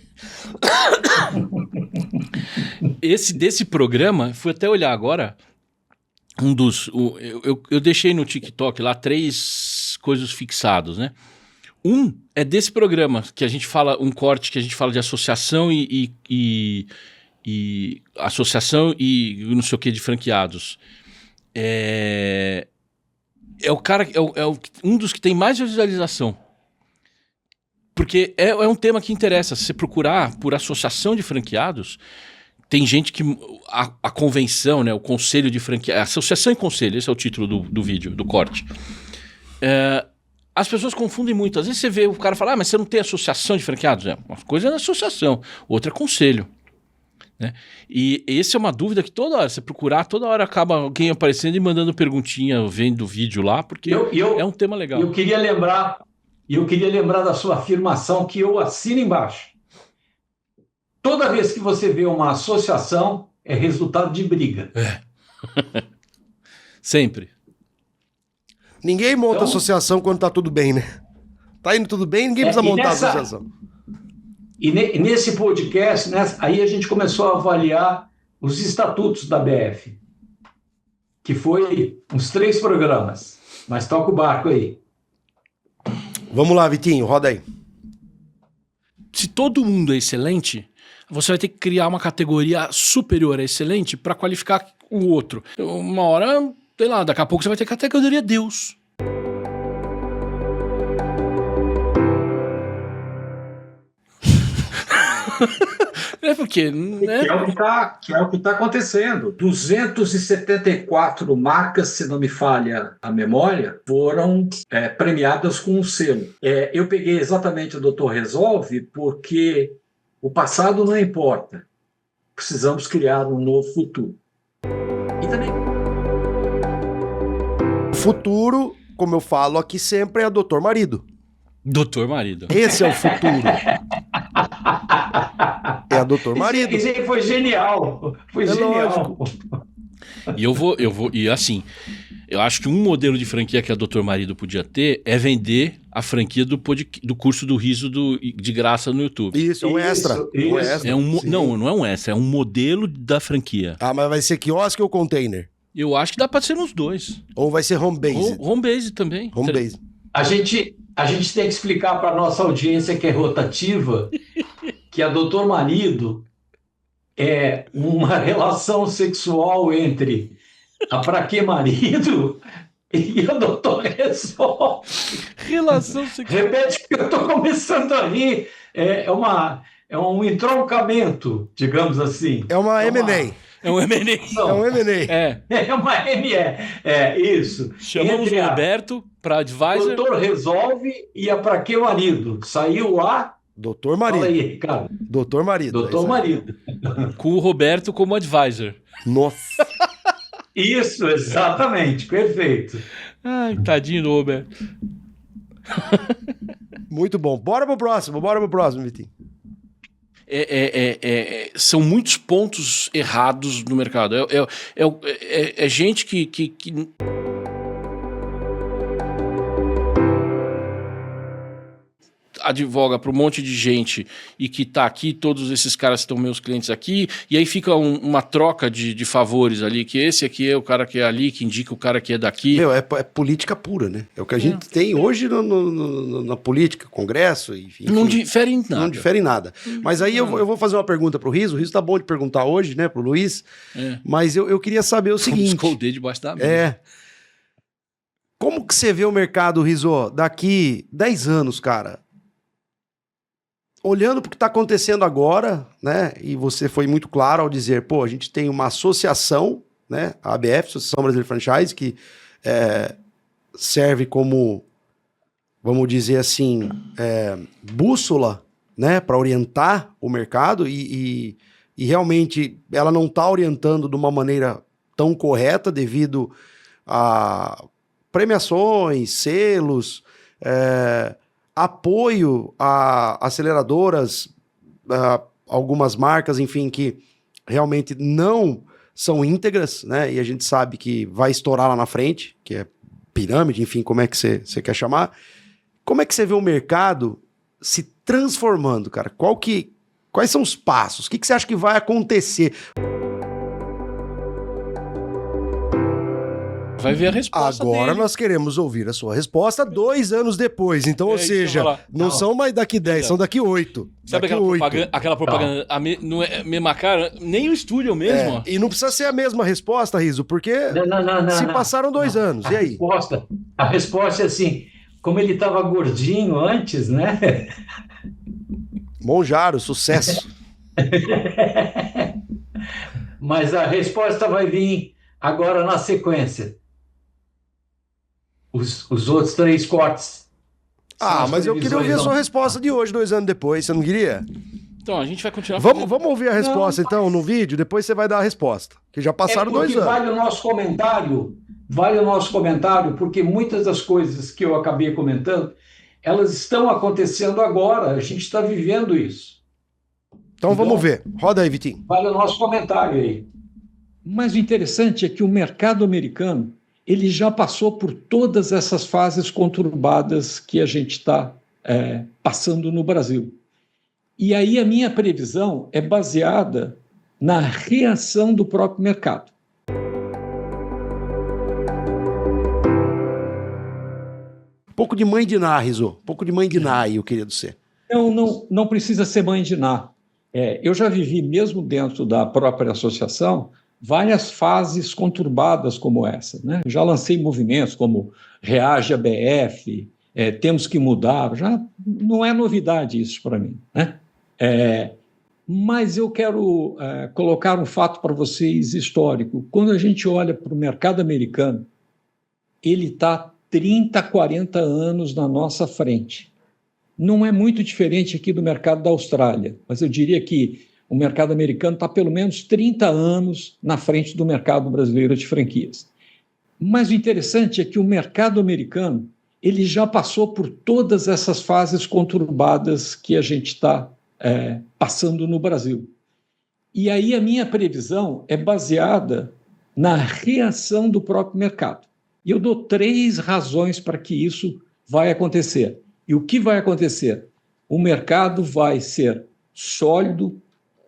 Desse programa, fui até olhar agora... Eu deixei no TikTok lá 3 coisas fixados, né? É desse programa que a gente fala, um corte que a gente fala de associação e associação e não sei o que de franqueados. O cara, um dos que tem mais visualização. Porque é um tema que interessa. Se você procurar por associação de franqueados, tem gente que... A convenção, né, o conselho de franquia... Associação e conselho, esse é o título do vídeo, do corte. As pessoas confundem muito. Às vezes você vê o cara falar, mas você não tem associação de franqueados? Uma coisa é associação, outra é conselho. Né? E essa é uma dúvida que toda hora, você procurar, toda hora acaba alguém aparecendo e mandando perguntinha, vendo o vídeo lá, porque é um tema legal. Eu queria lembrar da sua afirmação que eu assino embaixo. Toda vez que você vê uma associação, é resultado de briga. Sempre. Ninguém monta associação quando tá tudo bem, né? Tá indo tudo bem, ninguém precisa montar associação. E nesse podcast, aí a gente começou a avaliar os estatutos da BF, que foi uns 3 programas. Mas toca o barco aí. Vamos lá, Vitinho, roda aí. Se todo mundo é excelente... Você vai ter que criar uma categoria superior a excelente para qualificar o outro. Uma hora, sei lá, daqui a pouco você vai ter categoria Deus. Porque... Né? Que é o que tá acontecendo. 274 marcas, se não me falha a memória, foram premiadas com um selo. Eu peguei exatamente o Dr. Resolve porque... O passado não importa. Precisamos criar um novo futuro. E também... O futuro, como eu falo aqui sempre, é Doutor Marido. Doutor Marido. Esse é o futuro. É a Doutor Marido. Isso aí foi genial. Foi genial. Lógico. E assim, eu acho que um modelo de franquia que a Doutor Marido podia ter é vender a franquia do curso do riso de graça no YouTube. Isso, é um extra. Não é um extra, é um modelo da franquia. Ah, mas vai ser quiosque ou container? Eu acho que dá pra ser nos dois. Ou vai ser home base? Home base também. Home base. A gente tem que explicar para nossa audiência que é rotativa que a Doutor Marido é uma relação sexual entre a Pra Que Marido e a Doutor Resolve. Relação sexual. Repete que eu estou começando a rir. É um entroncamento, digamos assim. É uma M&A. É um M&A. É um M&A. É uma M&A. Isso. Chamamos o Roberto para advisor. Doutor Resolve e a Pra Que Marido. Saiu a... Doutor Marido. Fala aí, Ricardo. Doutor Marido. Doutor Marido. Com o Roberto como advisor. Nossa. Isso, exatamente. Perfeito. Ai, tadinho do Roberto. Muito bom. Bora pro próximo, Vitinho. São muitos pontos errados no mercado. É gente que advoga para um monte de gente e que está aqui, todos esses caras estão meus clientes aqui, e aí fica uma troca de favores ali, que esse aqui é o cara que é ali, que indica o cara que é daqui. Meu, é política pura, né? É o que a gente tem hoje na política, Congresso, enfim. Não difere em nada. Não difere em nada. Mas aí eu vou fazer uma pergunta pro Riso. O Riso tá bom de perguntar hoje, né, pro Luiz. Mas eu queria saber o seguinte. Esconder debaixo da mesa. Como que você vê o mercado, Riso, daqui 10 anos, cara? Olhando para o que está acontecendo agora, né? E você foi muito claro ao dizer, pô, a gente tem uma associação, né? A ABF, Associação Brasileira de Franchise, que serve como, vamos dizer assim, bússola, né? Para orientar o mercado e realmente ela não está orientando de uma maneira tão correta devido a premiações, selos, apoio a aceleradoras, algumas marcas, enfim, que realmente não são íntegras, né? E a gente sabe que vai estourar lá na frente, que é pirâmide, enfim, como é que você quer chamar. Como é que você vê o mercado se transformando, cara? Quais são os passos? O que você acha que vai acontecer? Vai ver a resposta Agora dele. nós queremos ouvir a sua resposta 2 anos depois. Então, ou seja, não são mais daqui 10, são daqui 8. Sabe aquela propaganda, não é a mesma cara? Nem o estúdio é o mesmo. Ó. E não precisa ser a mesma resposta, Riso, porque se passaram 2 anos. E aí? A resposta é assim, como ele estava gordinho antes, né? Monjaro, sucesso. Mas a resposta vai vir agora na sequência. Os outros 3 cortes. Mas eu queria ouvir a sua resposta de hoje, 2 anos depois. Você não queria? Então, a gente vai continuar. Vamos ouvir a resposta, então, no vídeo. Depois você vai dar a resposta. Que já passaram 2 anos. Vale o nosso comentário, porque muitas das coisas que eu acabei comentando, elas estão acontecendo agora. A gente está vivendo isso. Então vamos ver. Roda aí, Vitinho. Vale o nosso comentário aí. Mas o interessante é que o mercado americano ele já passou por todas essas fases conturbadas que a gente está passando no Brasil. E aí a minha previsão é baseada na reação do próprio mercado. Um pouco de mãe de Ná, Riso. Um pouco de mãe de Ná aí, eu queria ser. Não precisa ser mãe de Ná. Eu já vivi, mesmo dentro da própria associação, várias fases conturbadas como essa, né? Já lancei movimentos como Reage ABF, temos que mudar, já não é novidade isso para mim, né? Mas eu quero colocar um fato para vocês histórico. Quando a gente olha para o mercado americano, ele está 30, 40 anos na nossa frente. Não é muito diferente aqui do mercado da Austrália, mas eu diria que o mercado americano está pelo menos 30 anos na frente do mercado brasileiro de franquias. Mas o interessante é que o mercado americano ele já passou por todas essas fases conturbadas que a gente está passando no Brasil. E aí a minha previsão é baseada na reação do próprio mercado. E eu dou 3 razões para que isso vai acontecer. E o que vai acontecer? O mercado vai ser sólido,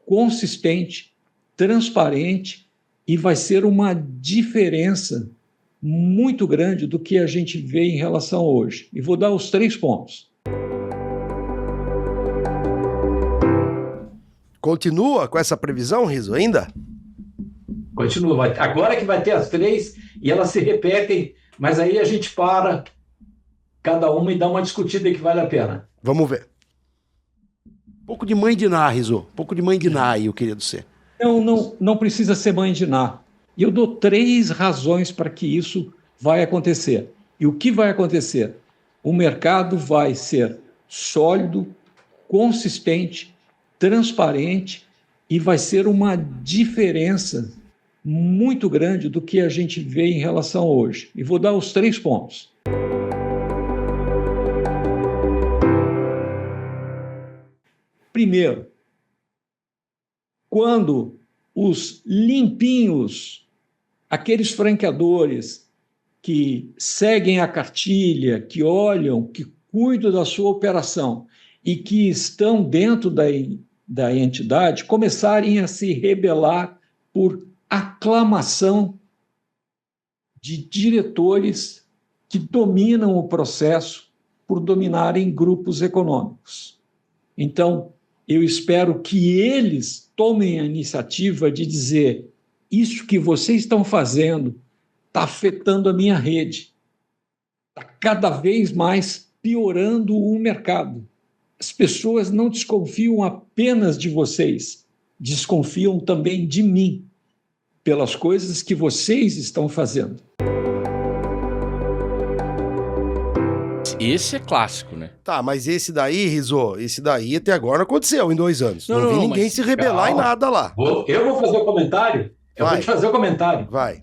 consistente, transparente e vai ser uma diferença muito grande do que a gente vê em relação a hoje. E vou dar os 3 pontos. Continua com essa previsão, Riso, ainda? Continua. Agora que vai ter as 3 e elas se repetem, mas aí a gente para cada uma e dá uma discutida que vale a pena. Vamos ver. Um pouco de mãe de Ná, Riso. Um pouco de mãe de Ná aí, eu queria ser. Não precisa ser mãe de Ná. E eu dou 3 razões para que isso vai acontecer. E o que vai acontecer? O mercado vai ser sólido, consistente, transparente e vai ser uma diferença muito grande do que a gente vê em relação a hoje. E vou dar os 3 pontos. Primeiro, quando os limpinhos, aqueles franqueadores que seguem a cartilha, que olham, que cuidam da sua operação, e que estão dentro da entidade começarem a se rebelar por aclamação de diretores que dominam o processo por dominarem grupos econômicos. Então, eu espero que eles tomem a iniciativa de dizer: isso que vocês estão fazendo está afetando a minha rede, está cada vez mais piorando o mercado. As pessoas não desconfiam apenas de vocês, desconfiam também de mim, pelas coisas que vocês estão fazendo. Esse é clássico, né? Tá, mas esse daí, Rizzo, esse daí até agora não aconteceu em 2 anos. Não vi ninguém se rebelar em nada lá. Eu vou fazer o comentário? Eu vou te fazer o comentário. Vai.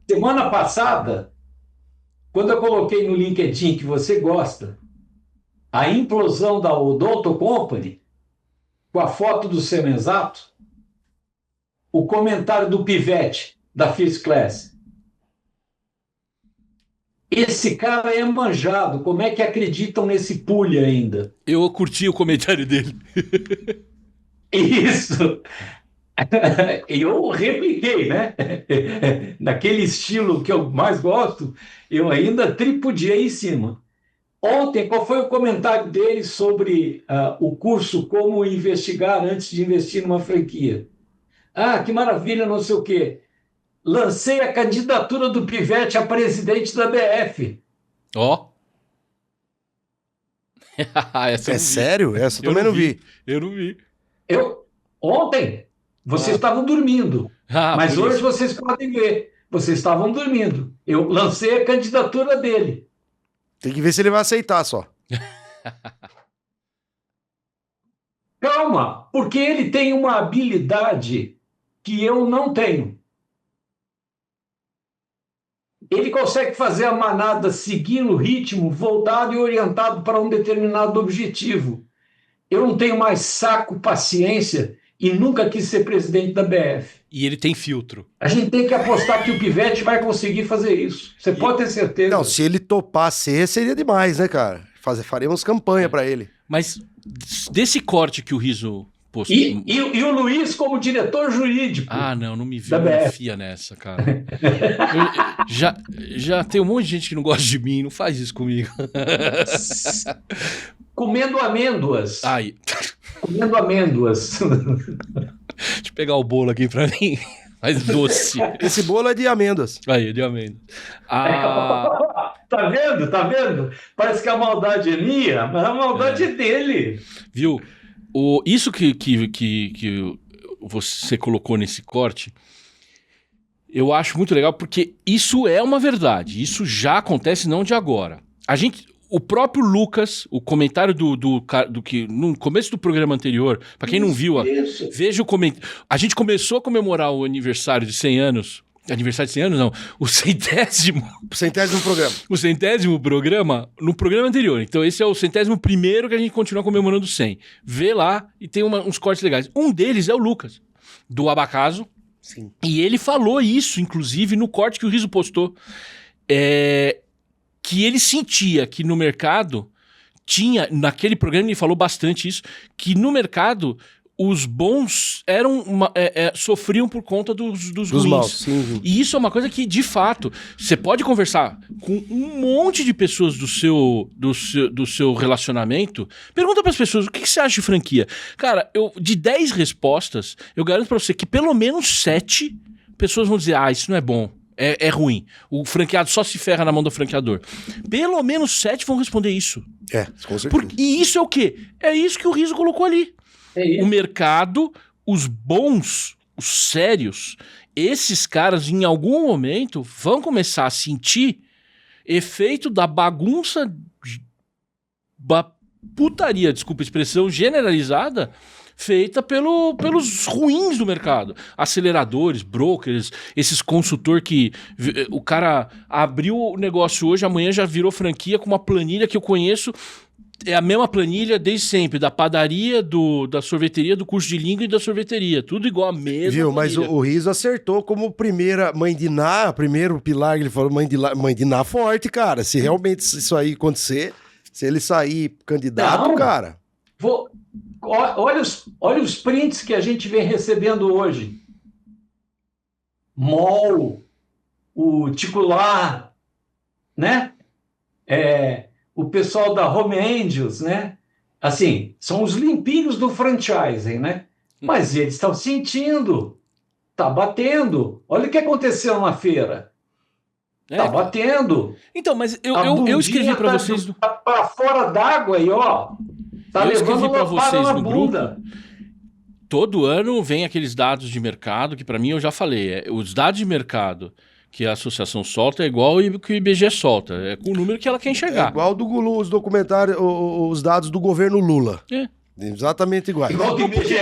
Semana passada, quando eu coloquei no LinkedIn que você gosta, a implosão da Odonto Company, com a foto do Semenzato, o comentário do Pivete, da First Class. Esse cara é manjado. Como é que acreditam nesse pulha ainda? Eu curti o comentário dele. Isso. Eu repliquei, né? Naquele estilo que eu mais gosto, eu ainda tripudiei em cima. Ontem, qual foi o comentário dele sobre o curso Como Investigar Antes de Investir numa Franquia? Ah, que maravilha, não sei o quê. Lancei a candidatura do Pivete a presidente da BF. Ó. É sério? Essa eu também não vi. Eu não vi. Ontem, vocês estavam dormindo. Mas hoje isso. vocês podem ver. Vocês estavam dormindo. Eu lancei a candidatura dele. Tem que ver se ele vai aceitar só. Calma, porque ele tem uma habilidade que eu não tenho. Ele consegue fazer a manada seguir o ritmo voltado e orientado para um determinado objetivo. Eu não tenho mais saco, paciência e nunca quis ser presidente da BF. E ele tem filtro. A gente tem que apostar que o Pivete vai conseguir fazer isso. Você pode ter certeza. Não, se ele topar ser, seria demais, né, cara? Faremos campanha pra ele. Mas desse corte que o Rizzo postou... E o Luiz como diretor jurídico. Ah, não me Da BF. enfia nessa, cara. Já tem um monte de gente que não gosta de mim, não faz isso comigo. Comendo amêndoas. Ai. Comendo amêndoas. Deixa eu pegar o bolo aqui pra mim. Mais doce. Esse bolo é de amêndoas. Aí, de amêndoas. Tá vendo? Tá vendo? Parece que a maldade é minha, mas a maldade é dele. Viu? Isso que você colocou nesse corte, eu acho muito legal, porque isso é uma verdade. Isso já acontece não de agora. O próprio Lucas, o comentário do que no começo do programa anterior, pra quem não viu, veja o comentário. A gente começou a comemorar o aniversário de 100 anos. Aniversário de 100 anos, não. O 100º. O 100º programa. O 100º programa no programa anterior. Então, esse é o 101º que a gente continua comemorando 100. Vê lá e tem uns cortes legais. Um deles é o Lucas, do Abacaso. Sim. E ele falou isso, inclusive, no corte que o Rizzo postou. Que ele sentia que no mercado tinha, naquele programa ele falou bastante isso, que no mercado os bons sofriam por conta dos ruins. Maus, sim. E isso é uma coisa que, de fato, você pode conversar com um monte de pessoas do seu relacionamento. Pergunta para as pessoas, o que você acha de franquia? Cara, de 10 respostas, eu garanto para você que pelo menos 7 pessoas vão dizer, isso não é bom. É ruim. O franqueado só se ferra na mão do franqueador. Pelo menos 7 vão responder isso. Com certeza. E isso é o quê? É isso que o Rizzo colocou ali. O mercado, os bons, os sérios, esses caras em algum momento vão começar a sentir efeito da bagunça, da putaria, desculpa a expressão, generalizada, feita pelos ruins do mercado. Aceleradores, brokers, esses consultor que o cara abriu o negócio hoje, amanhã já virou franquia com uma planilha que eu conheço. É a mesma planilha desde sempre, da padaria, da sorveteria, do curso de língua e da sorveteria. Tudo igual a mesma. Viu, mas planilha. o Rizzo acertou como primeira mãe de Ná, primeiro pilar, ele falou mãe de Ná forte, cara. Se realmente isso aí acontecer, se ele sair candidato, Não. cara... Olha os prints que a gente vem recebendo hoje. MOL, o Ticular, né? O pessoal da Home Angels, né? Assim, são os limpinhos do franchising, né? Mas eles estão sentindo, tá batendo. Olha o que aconteceu na feira. Tá batendo. Então, mas eu escrevi para vocês... Tá para fora d'água e, ó, tá levando para vocês na no bunda. grupo. Todo ano vem aqueles dados de mercado, que para mim eu já falei, os dados de mercado que a associação solta é igual o que o IBGE solta, é com o número que ela quer enxergar. É igual os documentários, os dados do governo Lula. Exatamente igual. Igual do IBGE.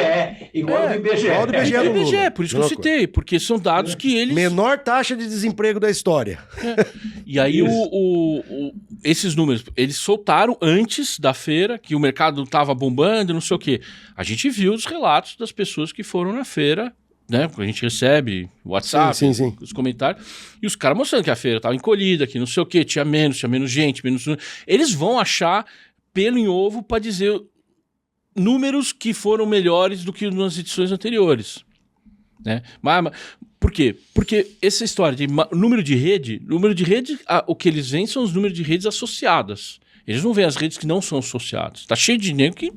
Igual do IBGE. Igual do IBGE do Lula. Por isso que eu citei, porque são dados que eles... Menor taxa de desemprego da história. E aí esses números, eles soltaram antes da feira, que o mercado estava bombando, não sei o quê. A gente viu os relatos das pessoas que foram na feira, né? A gente recebe WhatsApp, sim. os comentários, e os caras mostrando que a feira estava encolhida, que não sei o quê, tinha menos gente, menos... Eles vão achar pelo em ovo para dizer números que foram melhores do que nas edições anteriores. Né? Mas por quê? Porque essa história de número de rede, o que eles veem são os números de redes associadas. Eles não veem as redes que não são associadas. Tá cheio de dinheiro que...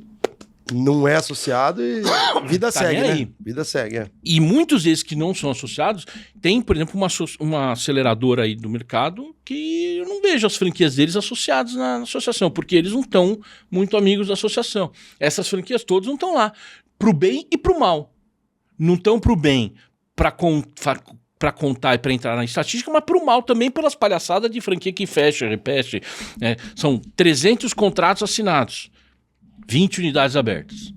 Não é associado e vida Tá segue, nem né? aí. Vida segue, E muitos desses que não são associados, tem, por exemplo, uma aceleradora aí do mercado que eu não vejo as franquias deles associadas na associação, porque eles não estão muito amigos da associação. Essas franquias todas não estão lá, pro bem e pro mal. Não estão pro bem para contar e para entrar na estatística, mas pro mal também pelas palhaçadas de franquia que fecha, repete. Né? São 300 contratos assinados. 20 unidades abertas.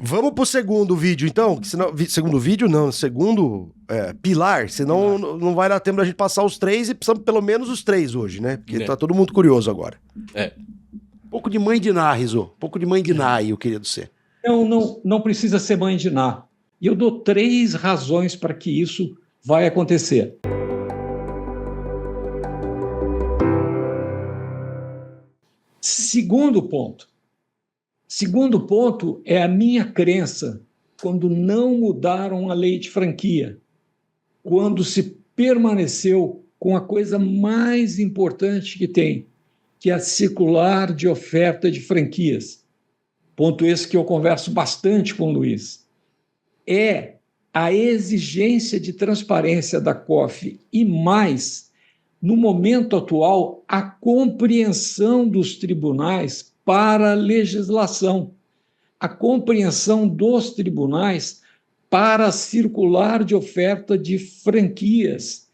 Vamos pro segundo vídeo, então? Segundo vídeo, não. Segundo pilar. Senão não vai dar tempo da gente passar os 3 e precisamos pelo menos os 3 hoje, né? Porque tá todo mundo curioso agora. Um pouco de mãe de Ná, Rizzo. Um pouco de mãe de Ná aí, eu queria dizer. Não precisa ser mãe de Ná. E eu dou 3 razões para que isso vai acontecer. Segundo ponto é a minha crença quando não mudaram a lei de franquia, quando se permaneceu com a coisa mais importante que tem, que é a circular de oferta de franquias. Ponto esse que eu converso bastante com o Luiz. É a exigência de transparência da COF e mais, no momento atual, a compreensão dos tribunais para a legislação, a compreensão dos tribunais para a circular de oferta de franquias,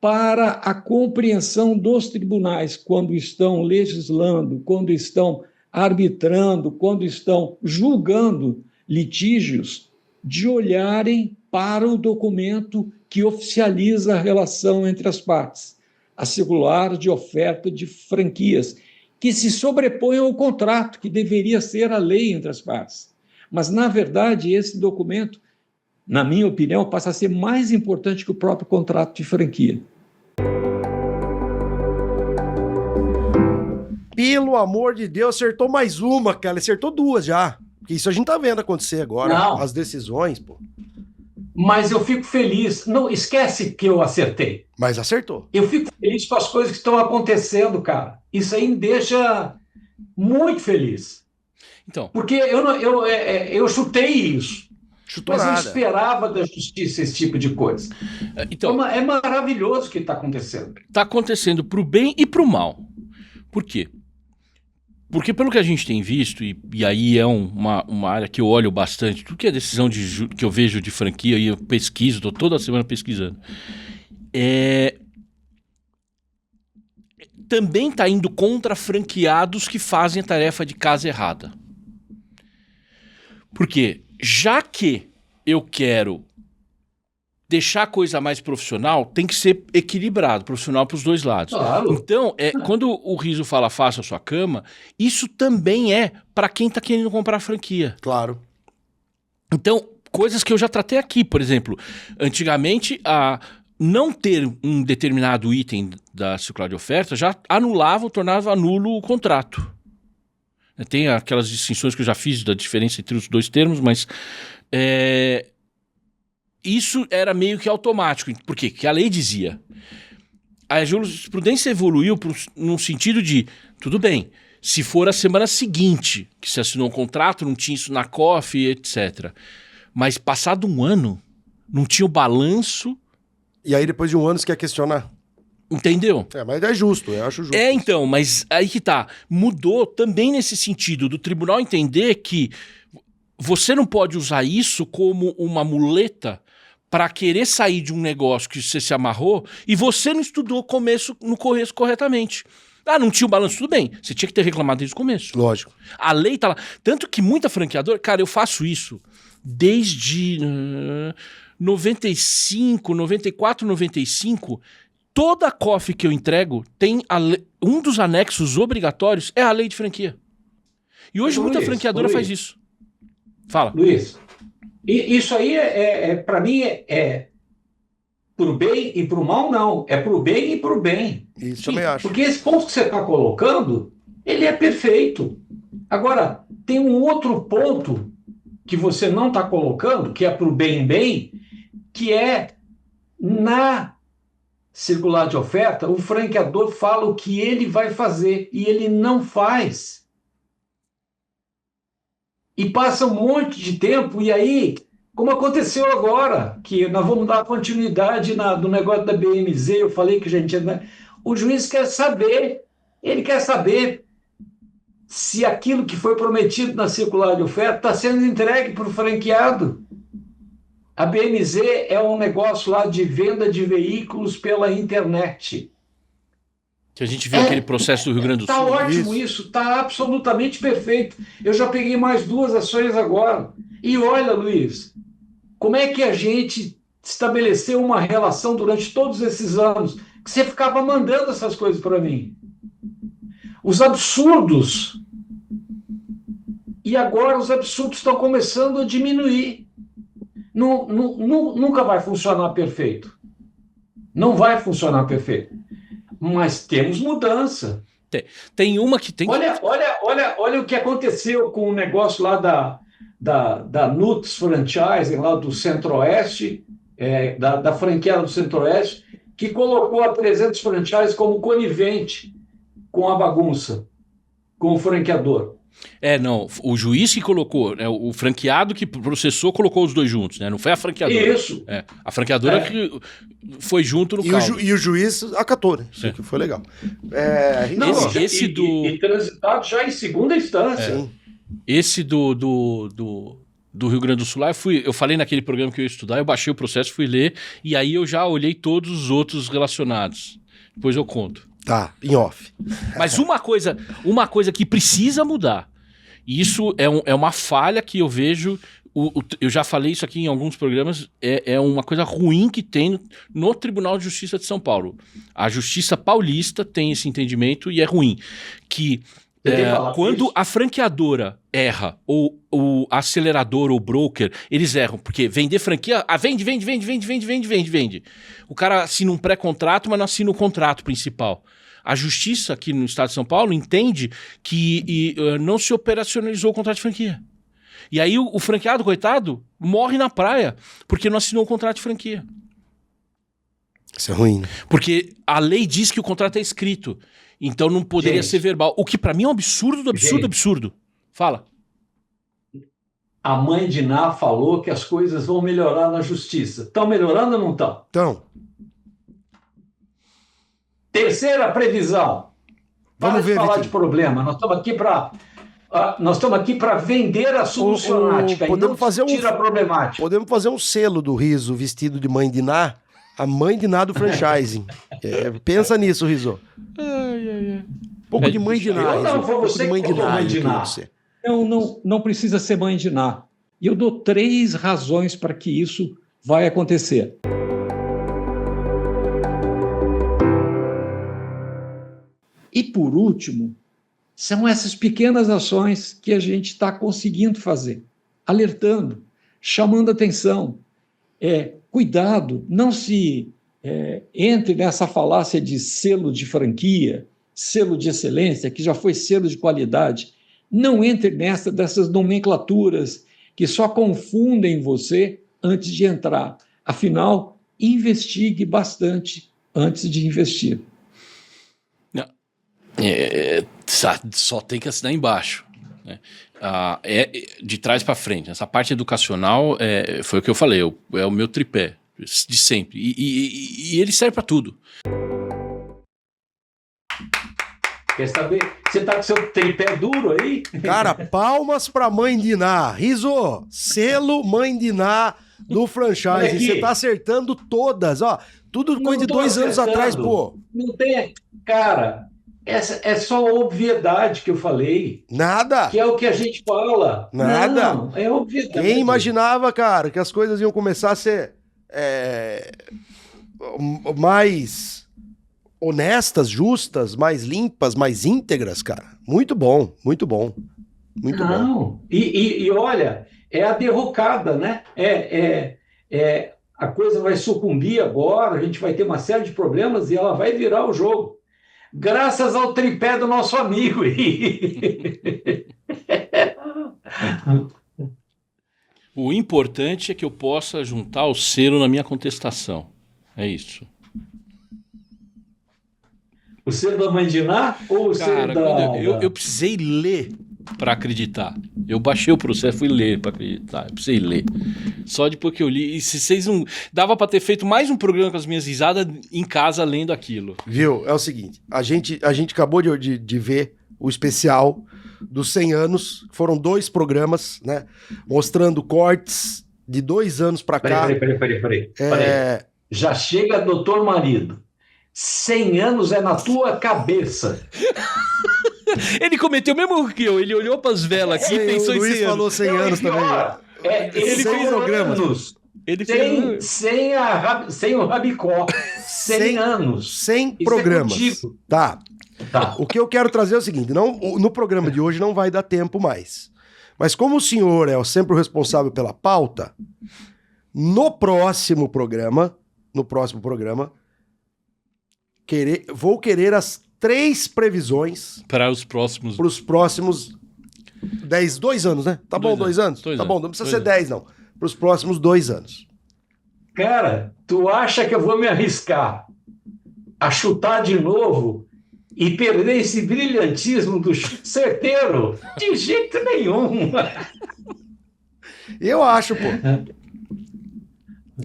para a compreensão dos tribunais quando estão legislando, quando estão arbitrando, quando estão julgando litígios, de olharem para o documento que oficializa a relação entre as partes, a circular de oferta de franquias, que se sobrepõe ao contrato, que deveria ser a lei entre as partes. Mas, na verdade, esse documento, na minha opinião, passa a ser mais importante que o próprio contrato de franquia. Pelo amor de Deus, acertou mais uma, cara. Ele acertou 2 já. Porque isso a gente tá vendo acontecer agora. Não. As decisões, pô. Mas eu fico feliz. Não, esquece que eu acertei. Mas acertou. Eu fico feliz com as coisas que estão acontecendo, cara. Isso aí me deixa muito feliz. Então. Porque eu chutei isso. Chutou mas nada. eu esperava da justiça esse tipo de coisa. Então, é maravilhoso o que está acontecendo. Está acontecendo pro bem e pro mal. Por quê? Porque pelo que a gente tem visto, e aí é uma área que eu olho bastante, tudo que é decisão que eu vejo de franquia, e eu pesquiso, estou toda semana pesquisando, também está indo contra franqueados que fazem a tarefa de casa errada. Porque já que eu quero deixar a coisa mais profissional, tem que ser equilibrado, profissional para os dois lados. Claro. Então, quando o Rizzo fala faça a sua cama, isso também é para quem está querendo comprar franquia. Claro. Então, coisas que eu já tratei aqui, por exemplo, antigamente, não ter um determinado item da circular de oferta já anulava ou tornava nulo o contrato. Tem aquelas distinções que eu já fiz da diferença entre os dois termos, mas isso era meio que automático. Por quê? Porque a lei dizia. A jurisprudência evoluiu num sentido de, tudo bem, se for a semana seguinte que se assinou um contrato, não tinha isso na COF, etc. Mas passado um ano, não tinha o balanço. E aí depois de um ano você quer questionar. Entendeu? Mas é justo, eu acho justo. Então, mas aí que tá. Mudou também nesse sentido do tribunal entender que você não pode usar isso como uma muleta para querer sair de um negócio que você se amarrou e você não estudou no começo corretamente. Ah, não tinha o balanço, tudo bem. Você tinha que ter reclamado desde o começo. Lógico. A lei tá lá. Tanto que muita franqueadora... Cara, eu faço isso desde 95, 94, 95... Toda COF que eu entrego tem um dos anexos obrigatórios é a lei de franquia. E hoje muita franqueadora faz isso. Fala. Luiz, isso aí para mim pro bem e pro mal, não. É pro bem e pro bem. Isso também acho. Porque esse ponto que você está colocando, ele é perfeito. Agora, tem um outro ponto que você não está colocando, que é pro bem, que é na circular de oferta, o franqueador fala o que ele vai fazer e ele não faz. E passa um monte de tempo, e aí, como aconteceu agora, que nós vamos dar continuidade do negócio da BMZ, eu falei que a gente... O juiz quer saber, ele quer saber se aquilo que foi prometido na circular de oferta está sendo entregue para o franqueado. A BMZ é um negócio lá de venda de veículos pela internet. Que a gente viu aquele processo do Rio Grande do Sul. Está ótimo isso, está absolutamente perfeito. Eu já peguei mais 2 ações agora. E olha, Luiz, como é que a gente estabeleceu uma relação durante todos esses anos que você ficava mandando essas coisas para mim? Os absurdos. E agora os absurdos estão começando a diminuir. Nunca vai funcionar perfeito. Não vai funcionar perfeito. Mas temos mudança. Tem uma que tem... Olha o que aconteceu com o negócio lá da Nuts Franchise, lá do Centro-Oeste, da franqueada do Centro-Oeste, que colocou a 300 Franchise como conivente com a bagunça, com o franqueador. Não, o juiz que colocou, né, o franqueado que processou colocou os dois juntos, né? Não foi a franqueadora. Isso. A franqueadora que foi junto no caldo. E o juiz acatou, né? Isso que foi legal. E transitado já em segunda instância. Esse do Rio Grande do Sul, eu falei naquele programa que eu ia estudar, eu baixei o processo, fui ler, e aí eu já olhei todos os outros relacionados. Depois eu conto. Tá, em off. Mas uma coisa que precisa mudar, e isso é uma falha que eu vejo, eu já falei isso aqui em alguns programas, é uma coisa ruim que tem no Tribunal de Justiça de São Paulo. A Justiça Paulista tem esse entendimento e é ruim. Que quando a franqueadora erra, ou o acelerador ou broker, eles erram, porque vender franquia, vende. O cara assina um pré-contrato, mas não assina o contrato principal. A justiça aqui no estado de São Paulo entende que não se operacionalizou o contrato de franquia. E aí o franqueado, coitado, morre na praia, porque não assinou o contrato de franquia. Isso é ruim, né? Porque a lei diz que o contrato é escrito. Então não poderia ser verbal. O que pra mim é um absurdo do absurdo, absurdo. Fala. A mãe de Ná falou que as coisas vão melhorar na justiça. Estão melhorando ou não estão? Então. Terceira previsão. Vamos ver, falar Vitinho. de problema. Nós estamos aqui para vender a solucionática e não tirar a problemática. Podemos fazer um selo do Riso vestido de mãe de Ná, a mãe de Ná do franchising. Pensa nisso, Riso. Um pouco de mãe de Ná. Não, foi você que falou mãe de Ná. Não precisa ser mãe de Ná. E eu dou 3 razões para que isso vai acontecer. E, por último, são essas pequenas ações que a gente está conseguindo fazer, alertando, chamando atenção. Cuidado, não se entre nessa falácia de selo de franquia, selo de excelência, que já foi selo de qualidade. Não entre nessa dessas nomenclaturas que só confundem você antes de entrar. Afinal, investigue bastante antes de investir. Só tem que assinar embaixo, né? De trás para frente. Essa parte educacional foi o que eu falei, é o meu tripé de sempre. E ele serve para tudo. Quer saber? Você tá com seu tripé duro aí? Cara, palmas pra Mãe Diná. Riso, selo Mãe Diná do franchise. Você tá acertando todas, ó. Tudo coisa de 2 anos atrás, pô. Não tem. Cara, essa é só obviedade que eu falei. Nada. Que é o que a gente fala. Nada. Não, é obviedade. Quem imaginava, cara, que as coisas iam começar a ser mais honestas, justas, mais limpas, mais íntegras, cara. Muito bom, muito bom. Muito bom. Não. E olha, é a derrocada, né? A coisa vai sucumbir agora, a gente vai ter uma série de problemas e ela vai virar o jogo. Graças ao tripé do nosso amigo aí. O importante é que eu possa juntar o selo na minha contestação. É isso. O selo da Mãe Diná ou o selo da... Eu precisei ler para acreditar. Eu baixei o processo, fui ler para acreditar. Eu precisei ler. Só depois que eu li. E se vocês não... Dava para ter feito mais um programa com as minhas risadas em casa lendo aquilo. Viu? É o seguinte. A gente acabou de ver o especial dos 100 anos. Foram 2 programas, né? Mostrando cortes de 2 anos para cá. Peraí. Já chega, doutor marido. 100 anos é na tua cabeça. Ele cometeu o mesmo erro que eu. Ele olhou para as velas aqui e pensou em 100 anos. O Luiz falou 100 anos também. Ele fez programas. Sem o Rabicó. 100 anos. 100 programas. Tá. O que eu quero trazer é o seguinte. No programa de hoje não vai dar tempo mais. Mas como o senhor é sempre o responsável pela pauta, no próximo programa, vou querer as 3 previsões para os próximos 2 anos, né? Tá bom, 2 anos? Tá bom, não precisa ser 10, não. Para os próximos 2 anos. Cara, tu acha que eu vou me arriscar a chutar de novo e perder esse brilhantismo do chute certeiro? De jeito nenhum. Eu acho, pô.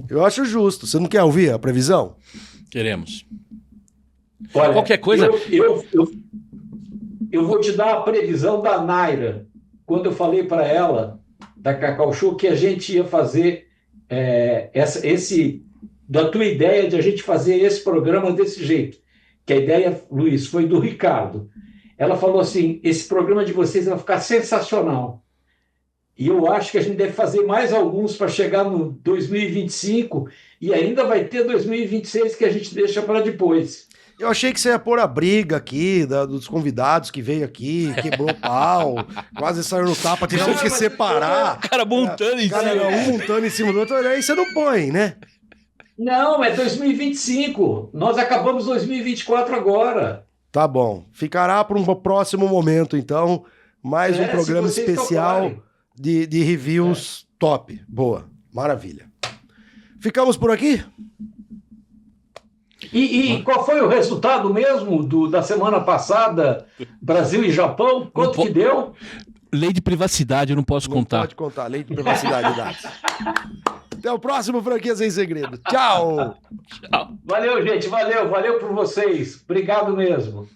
Eu acho justo. Você não quer ouvir a previsão? Queremos. Olha, qualquer coisa. Eu vou te dar a previsão da Naira. Quando eu falei para ela, da Cacau Show, que a gente ia fazer da tua ideia de a gente fazer esse programa desse jeito. Que a ideia, Luiz, foi do Ricardo. Ela falou assim: esse programa de vocês vai ficar sensacional. E eu acho que a gente deve fazer mais alguns para chegar no 2025 e ainda vai ter 2026 que a gente deixa para depois. Eu achei que você ia pôr a briga aqui dos convidados que veio aqui, quebrou o pau, quase saiu no tapa, tivemos que separar. O cara montando em cima. Um montando em cima do outro, aí você não põe, né? Não, é 2025. Nós acabamos 2024 agora. Tá bom. Ficará para um próximo momento, então. Mais um programa especial de reviews top. Boa. Maravilha. Ficamos por aqui? E qual foi o resultado mesmo da semana passada, Brasil e Japão? Quanto que deu? Lei de privacidade, eu não posso contar. Não pode contar, lei de privacidade de dados. Até o próximo Franquia Sem Segredo. Tchau! Valeu, gente, valeu por vocês. Obrigado mesmo.